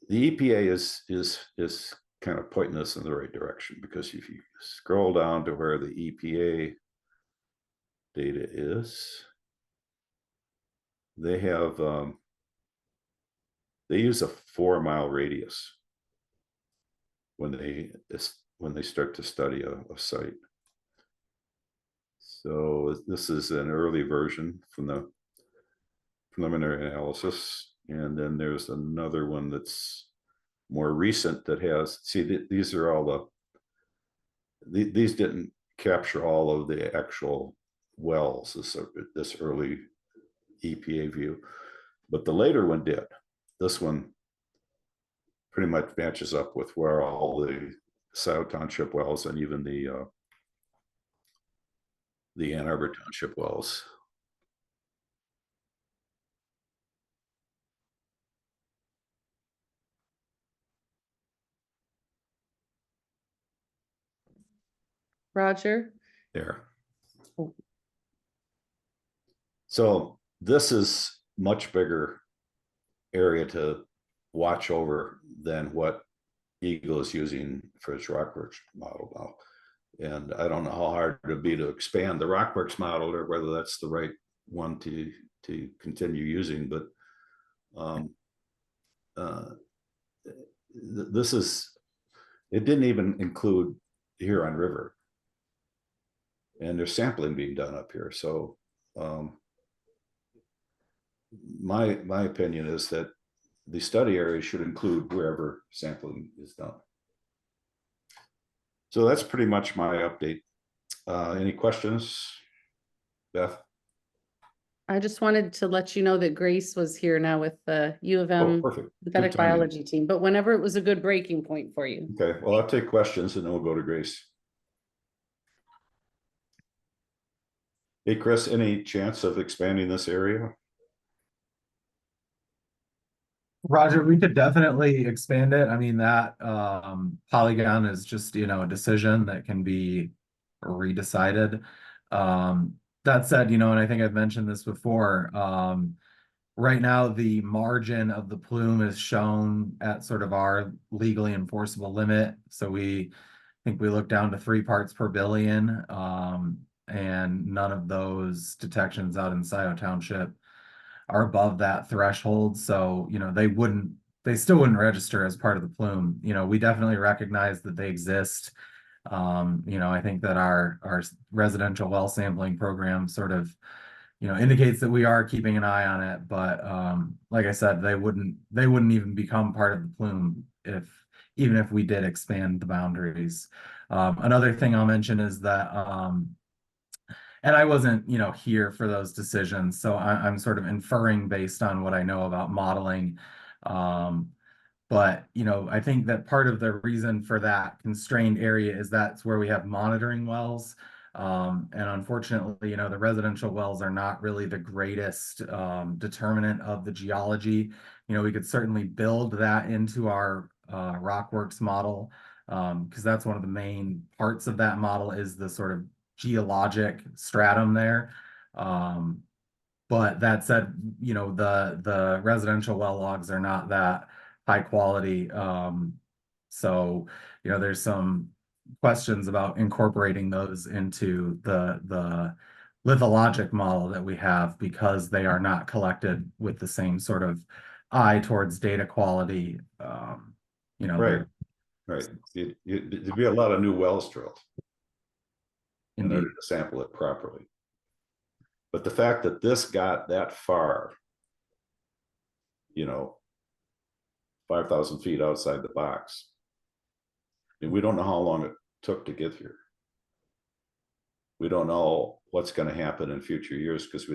the EPA is kind of pointing us in the right direction because if you scroll down to where the EPA data is, they have they use a 4-mile radius when they start to study a site. So this is an early version from the preliminary analysis, and then there's another one that's more recent that has, see, these are all these didn't capture all of the actual wells, this early EPA view, but the later one did. This one pretty much matches up with where all the Scioto Township wells and even the Ann Arbor Township wells. Roger? There. So this is much bigger area to watch over than what Eagle is using for its Rockworks model now. And I don't know how hard it would be to expand the Rockworks model or whether that's the right one to continue using, but this is, it didn't even include the Huron River. And there's sampling being done up here. So my opinion is that the study area should include wherever sampling is done. So that's pretty much my update. Any questions, Beth? I just wanted to let you know that Grace was here now with the U of M perfect. synthetic Good timing. biology team, but whenever it was a good breaking point for you. Okay, well, I'll take questions and then we'll go to Grace. Hey, Chris, any chance of expanding this area? Roger, we could definitely expand it. I mean, that polygon is just, you know, a decision that can be redecided. That said, you know, and I think I've mentioned this before, right now the margin of the plume is shown at sort of our legally enforceable limit. So I think we look down to 3 parts per billion, and none of those detections out in Scioto Township are above that threshold. So, you know, they still wouldn't register as part of the plume. You know, we definitely recognize that they exist. You know, I think that our residential well sampling program sort of, you know, indicates that we are keeping an eye on it. But like I said, they wouldn't even become part of the plume even if we did expand the boundaries. Another thing I'll mention is that and I wasn't, you know, here for those decisions, so I'm sort of inferring based on what I know about modeling. But, you know, I think that part of the reason for that constrained area is that's where we have monitoring wells. And unfortunately, you know, the residential wells are not really the greatest determinant of the geology. You know, we could certainly build that into our Rockworks model, because that's one of the main parts of that model is the sort of geologic stratum there. But that said, you know, the residential well logs are not that high quality. So, you know, there's some questions about incorporating those into the lithologic model that we have, because they are not collected with the same sort of eye towards data quality. You know, Right, right. There'd be a lot of new wells drilled in order to sample it properly. But the fact that this got that far, you know, 5,000 feet outside the box, and we don't know how long it took to get here. We don't know what's going to happen in future years, because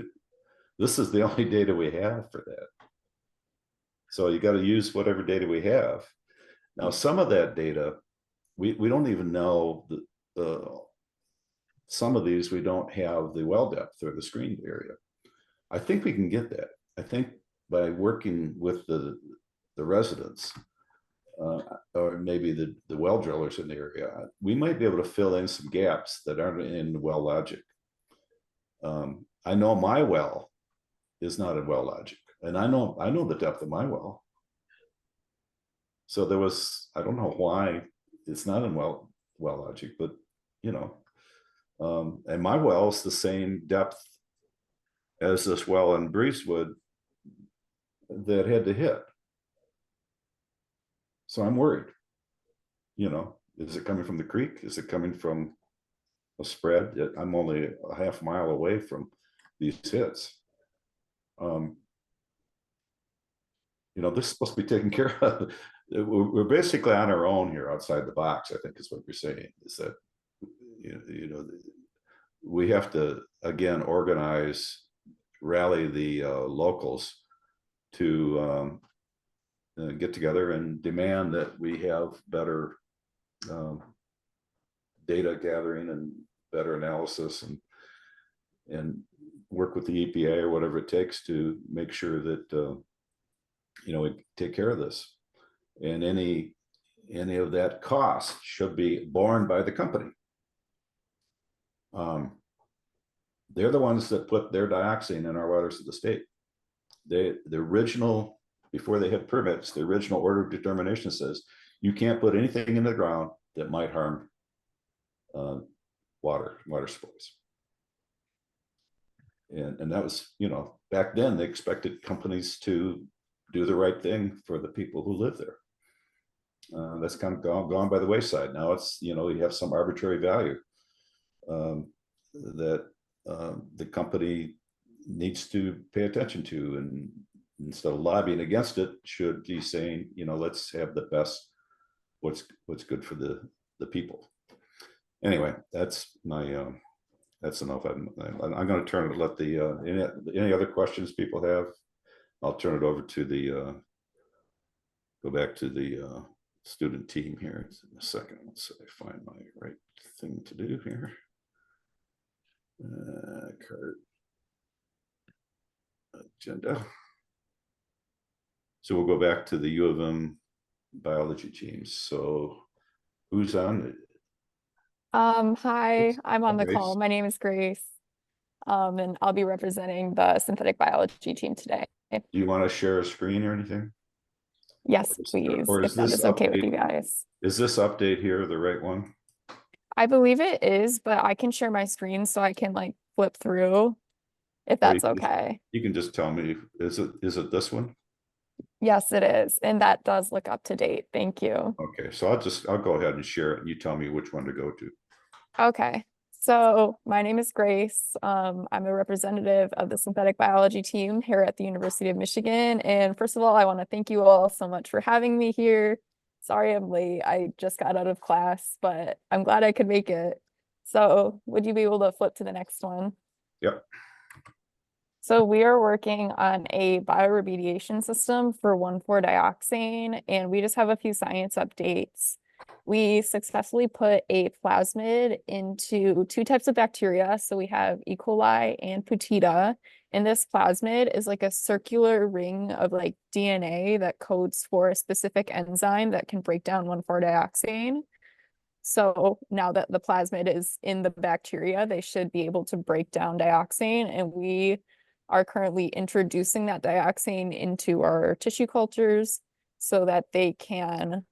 this is the only data we have for that. So you got to use whatever data we have. Now, some of that data, we don't even know some of these, we don't have the well depth or the screened area. I think we can get that. I think by working with the residents, or maybe the well drillers in the area, we might be able to fill in some gaps that aren't in the well logic. I know my well is not in well logic, and I know the depth of my well. So there was, I don't know why it's not in well logic, but you know, and my well is the same depth as this well in Breezewood that had to hit. So I'm worried, you know, is it coming from the creek? Is it coming from a spread? I'm only a half mile away from these hits. You know, this is supposed to be taken care of. We're basically on our own here outside the box, I think is what you're saying, is that, you know, we have to, again, organize, rally the locals to get together and demand that we have better data gathering and better analysis, and work with the EPA or whatever it takes to make sure that you know, we take care of this. And any of that cost should be borne by the company. They're the ones that put their dioxin in our waters of the state. The original, before they had permits, the original order of determination says you can't put anything in the ground that might harm water supplies. And that was, you know, back then they expected companies to do the right thing for the people who live there. That's kind of gone by the wayside. Now it's, you know, you have some arbitrary value that the company needs to pay attention to, and instead of lobbying against it, should be saying, you know, let's have the best, what's good for the people. Anyway, that's my that's enough. I'm going to turn it, let the any other questions people have, I'll turn it over to the go back to the student team here in a second. Let's see, find my right thing to do here. Card agenda. So we'll go back to the U of M biology teams. So who's on? Hi, I'm on the Grace. call. My name is Grace. And I'll be representing the synthetic biology team today. Do you want to share a screen or anything? Yes, please, Or if that is okay with you guys. Is this update here the right one? I believe it is, but I can share my screen so I can like flip through if that's okay. You can just tell me, is it this one? Yes, it is. And that does look up to date. Thank you. Okay, so I'll go ahead and share it, and you tell me which one to go to. Okay. So my name is Grace. I'm a representative of the synthetic biology team here at the University of Michigan. And first of all, I want to thank you all so much for having me here. Sorry I'm late. I just got out of class, but I'm glad I could make it. So would you be able to flip to the next one? Yep. So we are working on a bioremediation system for 1,4-dioxane, and we just have a few science updates. We successfully put a plasmid into two types of bacteria. So we have E. coli and Putida. And this plasmid is like a circular ring of like DNA that codes for a specific enzyme that can break down 1,4-dioxane. So now that the plasmid is in the bacteria, they should be able to break down dioxane, and we are currently introducing that dioxane into our tissue cultures so that they can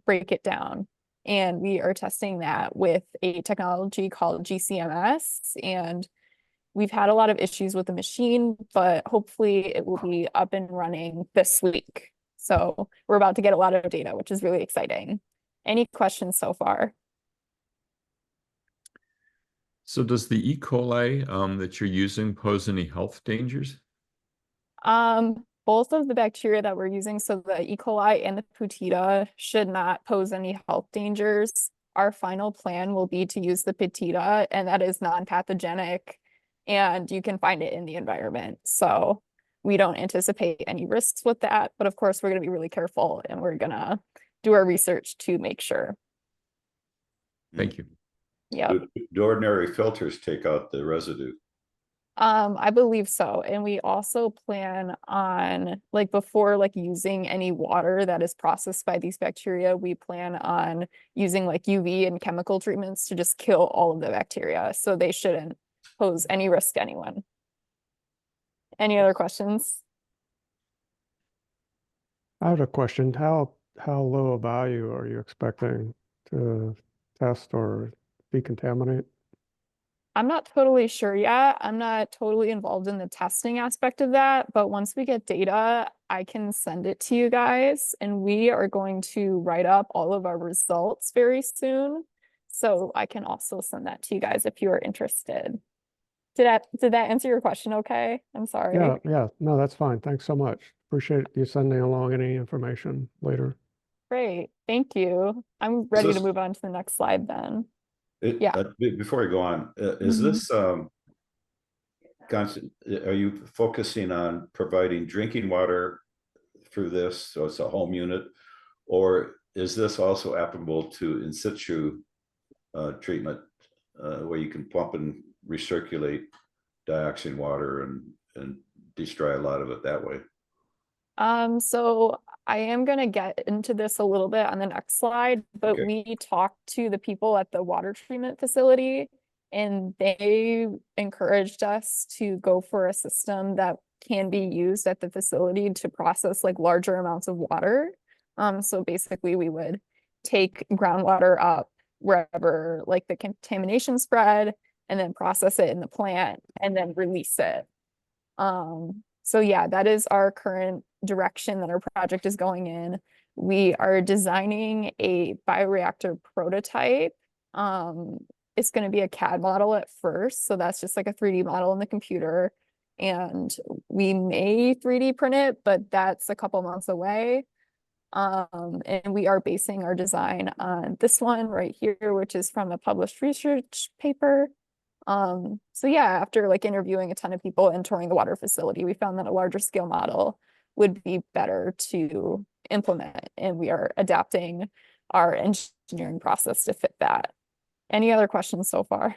break it down. And we are testing that with a technology called GCMS, and we've had a lot of issues with the machine, but hopefully it will be up and running this week. So we're about to get a lot of data, which is really exciting. Any questions so far? So does the E. coli that you're using pose any health dangers? Both of the bacteria that we're using, so the E. coli and the Putida, should not pose any health dangers. Our final plan will be to use the Putida, and that is non-pathogenic, and you can find it in the environment. So we don't anticipate any risks with that, but of course we're going to be really careful, and we're going to do our research to make sure. Thank you. Yeah. Do ordinary filters take out the residue? I believe so. And we also plan on, like, before like using any water that is processed by these bacteria, we plan on using like UV and chemical treatments to just kill all of the bacteria. So they shouldn't pose any risk to anyone. Any other questions? I have a question. How low a value are you expecting to test or decontaminate? I'm not totally sure yet. I'm not totally involved in the testing aspect of that, but once we get data, I can send it to you guys, and we are going to write up all of our results very soon. So I can also send that to you guys if you are interested. Did that answer your question okay? I'm sorry. Yeah, no, that's fine. Thanks so much. Appreciate you sending along any information later. Great, thank you. I'm ready to move on to the next slide then. Yeah. Before I go on, is this are you focusing on providing drinking water through this, so it's a home unit, or is this also applicable to in situ treatment where you can pump and recirculate dioxin water and destroy a lot of it that way? So I am going to get into this a little bit on the next slide, but we talked to the people at the water treatment facility, and they encouraged us to go for a system that can be used at the facility to process like larger amounts of water. So basically we would take groundwater up wherever like the contamination spread, and then process it in the plant and then release it. So yeah, that is our current direction that our project is going in. We are designing a bioreactor prototype. It's going to be a CAD model at first, so that's just like a 3D model in the computer, and we may 3D print it, but that's a couple months away. And we are basing our design on this one right here, which is from a published research paper. So yeah, after like interviewing a ton of people and touring the water facility, we found that a larger scale model would be better to implement, and we are adapting our engineering process to fit that. Any other questions so far?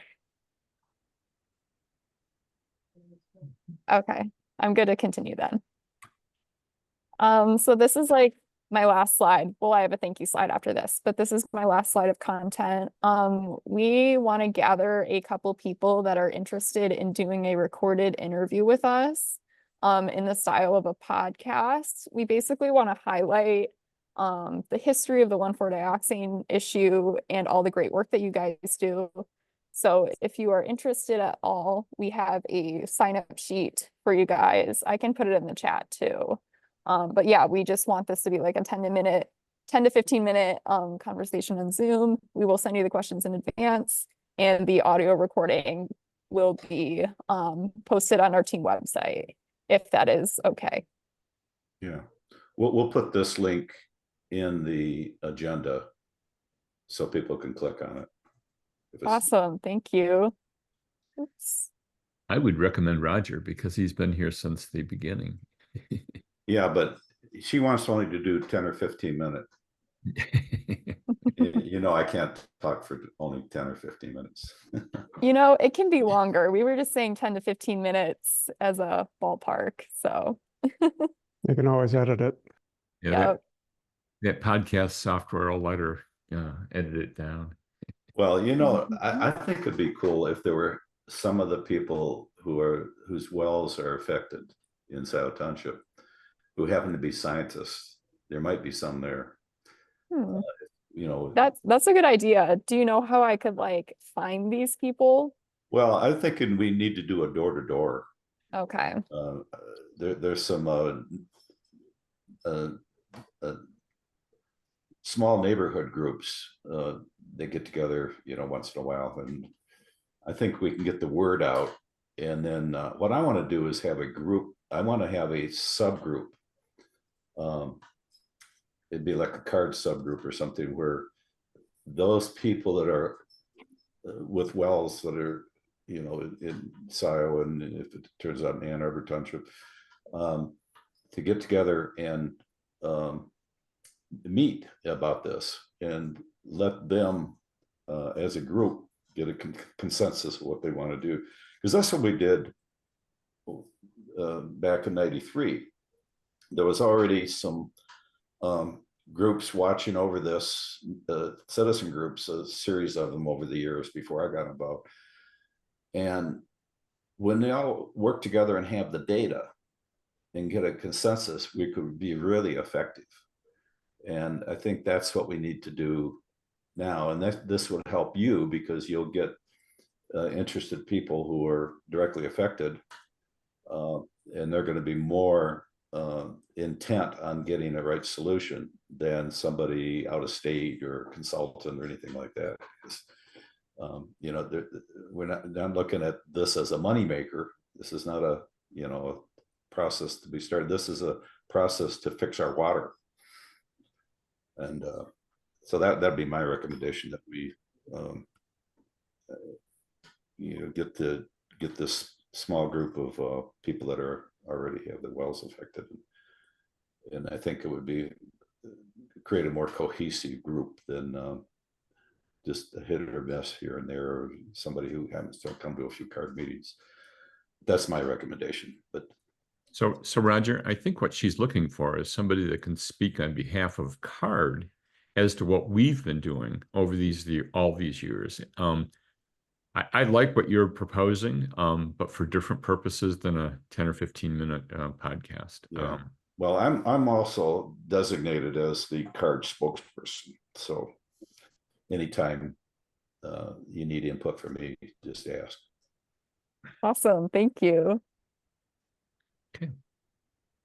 Okay, I'm good to continue then. So this is like my last slide. Well, I have a thank you slide after this, but this is my last slide of content. We want to gather a couple people that are interested in doing a recorded interview with us in the style of a podcast. We basically want to highlight the history of the 1,4-dioxane issue and all the great work that you guys do. So if you are interested at all, we have a sign-up sheet for you guys. I can put it in the chat too. But yeah, we just want this to be like a 10 to 15 minute conversation on Zoom. We will send you the questions in advance, and the audio recording will be posted on our team website, if that is okay. Yeah, we'll put this link in the agenda so people can click on it. Awesome, thank you. Oops. I would recommend Roger because he's been here since the beginning. Yeah, but she wants only to do 10 or 15 minutes. You know, I can't talk for only 10 or 15 minutes. You know, it can be longer. We were just saying 10 to 15 minutes as a ballpark, so. You can always edit it. Yeah, that podcast software will let her edit it down. Well, you know, I think it'd be cool if there were some of the people whose wells are affected in Scioto Township who happen to be scientists. There might be some there. Hmm. You know, That's a good idea. Do you know how I could like find these people? well, I'm thinking we need to do a door to door. Okay. There's some small neighborhood groups. They get together, you know, once in a while, and I think we can get the word out. And then what I want to do is have a group. I want to have a subgroup. It'd be like a card subgroup or something where those people that are with wells that are, you know, in Scioto, and if it turns out in Ann Arbor Township, to get together and meet about this and let them as a group get a consensus of what they want to do, because that's what we did back in '93. There was already some groups watching over this, citizen groups, a series of them over the years before I got involved. And when they all work together and have the data and get a consensus, we could be really effective. And I think that's what we need to do now. And this would help you because you'll get interested people who are directly affected. And they're going to be more intent on getting the right solution than somebody out of state or consultant or anything like that. You know, we're not looking at this as a moneymaker. This is not a, you know, a process to be started. This is a process to fix our water. And so that'd be my recommendation, that we you know, get this small group of people that are already have the wells affected, and I think it would be create a more cohesive group than just a hit or miss here and there, or somebody who happens to come to a few card meetings. That's my recommendation. But so Roger, I think what she's looking for is somebody that can speak on behalf of CARD as to what we've been doing over all these years. I like what you're proposing, but for different purposes than a 10 or 15-minute podcast. Yeah. Well, I'm also designated as the CARD spokesperson. So anytime you need input from me, just ask. Awesome. Thank you. Okay.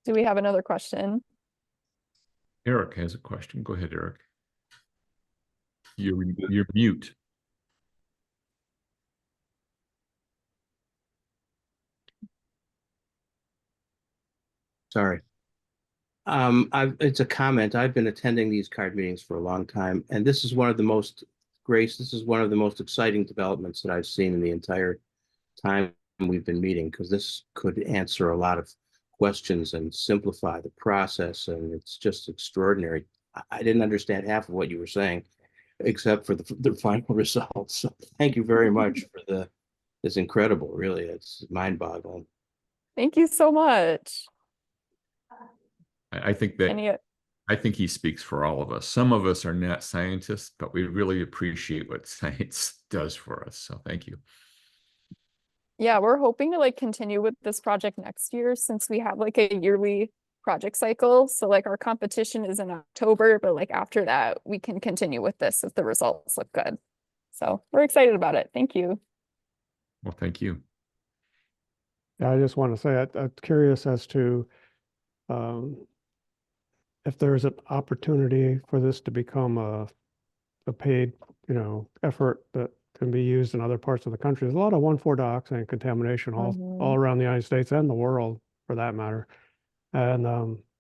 Do we have another question? Eric has a question. Go ahead, Eric. You're mute. Sorry. It's a comment. I've been attending these card meetings for a long time, and this is one of the most, Grace, this is one of the most exciting developments that I've seen in the entire time we've been meeting, because this could answer a lot of questions and simplify the process, and it's just extraordinary. I didn't understand half of what you were saying, except for the final results. So thank you very much for it's incredible, really. It's mind-boggling. Thank you so much. I think he speaks for all of us. Some of us are not scientists, but we really appreciate what science does for us. So thank you. Yeah, we're hoping to like continue with this project next year, since we have like a yearly project cycle. So like our competition is in October, but like after that, we can continue with this if the results look good. So we're excited about it. Thank you. Well, thank you. Yeah, I just want to say I'm curious as to if there's an opportunity for this to become a paid, you know, effort that can be used in other parts of the country. There's a lot of 1,4-dioxane contamination all around the United States and the world, for that matter. And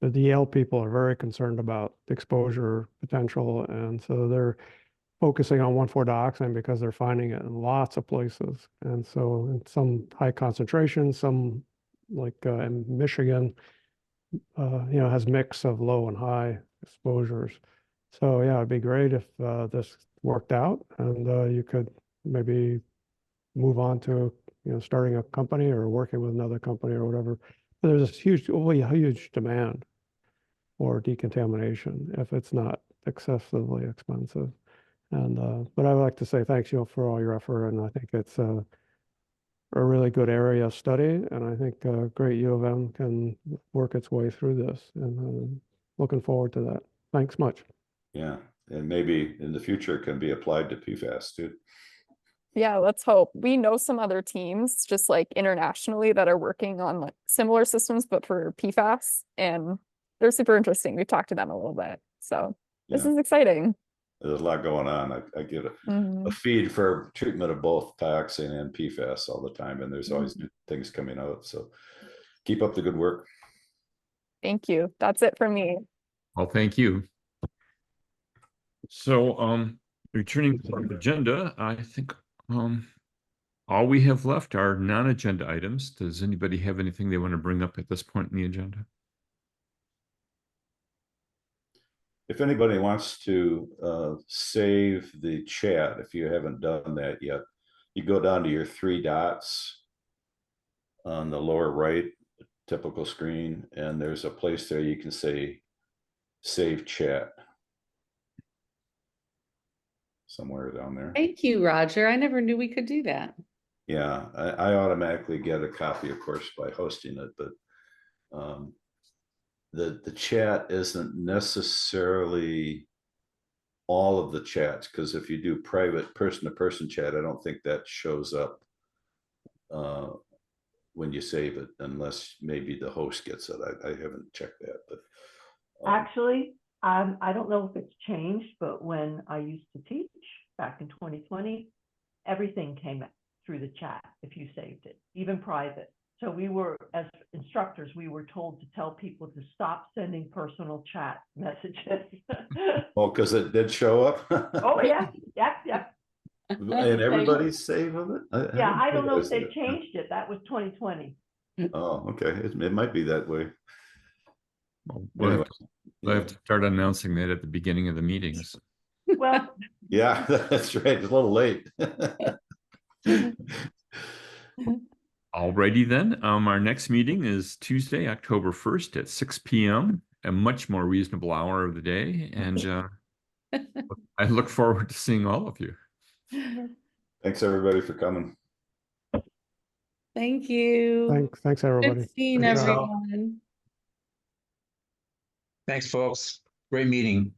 the DL people are very concerned about exposure potential, and so they're focusing on 1,4-dioxane because they're finding it in lots of places. And so in some high concentration, some like in Michigan, you know, has mix of low and high exposures. So yeah, it'd be great if this worked out, and you could maybe move on to, you know, starting a company or working with another company or whatever. But there's this huge demand for decontamination if it's not excessively expensive. And but I would like to say thanks, you for all your effort, and I think it's a really good area of study, and I think great U of M can work its way through this, and looking forward to that. Thanks much. Yeah, and maybe in the future it can be applied to PFAS too. Yeah, let's hope. We know some other teams just like internationally that are working on like similar systems, but for PFAS, and they're super interesting. We've talked to them a little bit. So this Yeah. is exciting. There's a lot going on. I get a feed for treatment of both dioxin and PFAS all the time, and there's always new things coming out. So keep up the good work. Thank you. That's it from me. Well, thank you. So, returning to our agenda, I think all we have left are non-agenda items. Does anybody have anything they want to bring up at this point in the agenda? If anybody wants to save the chat, if you haven't done that yet, you go down to your three dots on the lower right, typical screen, and there's a place there you can say save chat. Somewhere down there. Thank you, Roger. I never knew we could do that. Yeah, I automatically get a copy, of course, by hosting it, but the chat isn't necessarily all of the chats, because if you do private person-to-person chat, I don't think that shows up when you save it, unless maybe the host gets it. I haven't checked that, but Actually, I don't know if it's changed, but when I used to teach back in 2020, everything came through the chat if you saved it, even private. So we were, as instructors, we were told to tell people to stop sending personal chat messages. oh, because it did show up. Oh, yeah, yeah. And everybody's saving it. Yeah, I don't know if they've that. changed it. That was 2020. Oh, okay. It might be that way. Well, we'll have to start announcing that at the beginning of the meetings. Well, yeah, that's right. It's a little late. Alrighty then. Our next meeting is Tuesday, October 1st at 6 p.m., a much more reasonable hour of the day. And I look forward to seeing all of you. Thanks everybody for coming. Thank you. Thanks everybody. Good seeing everyone. Thanks, folks. Great meeting.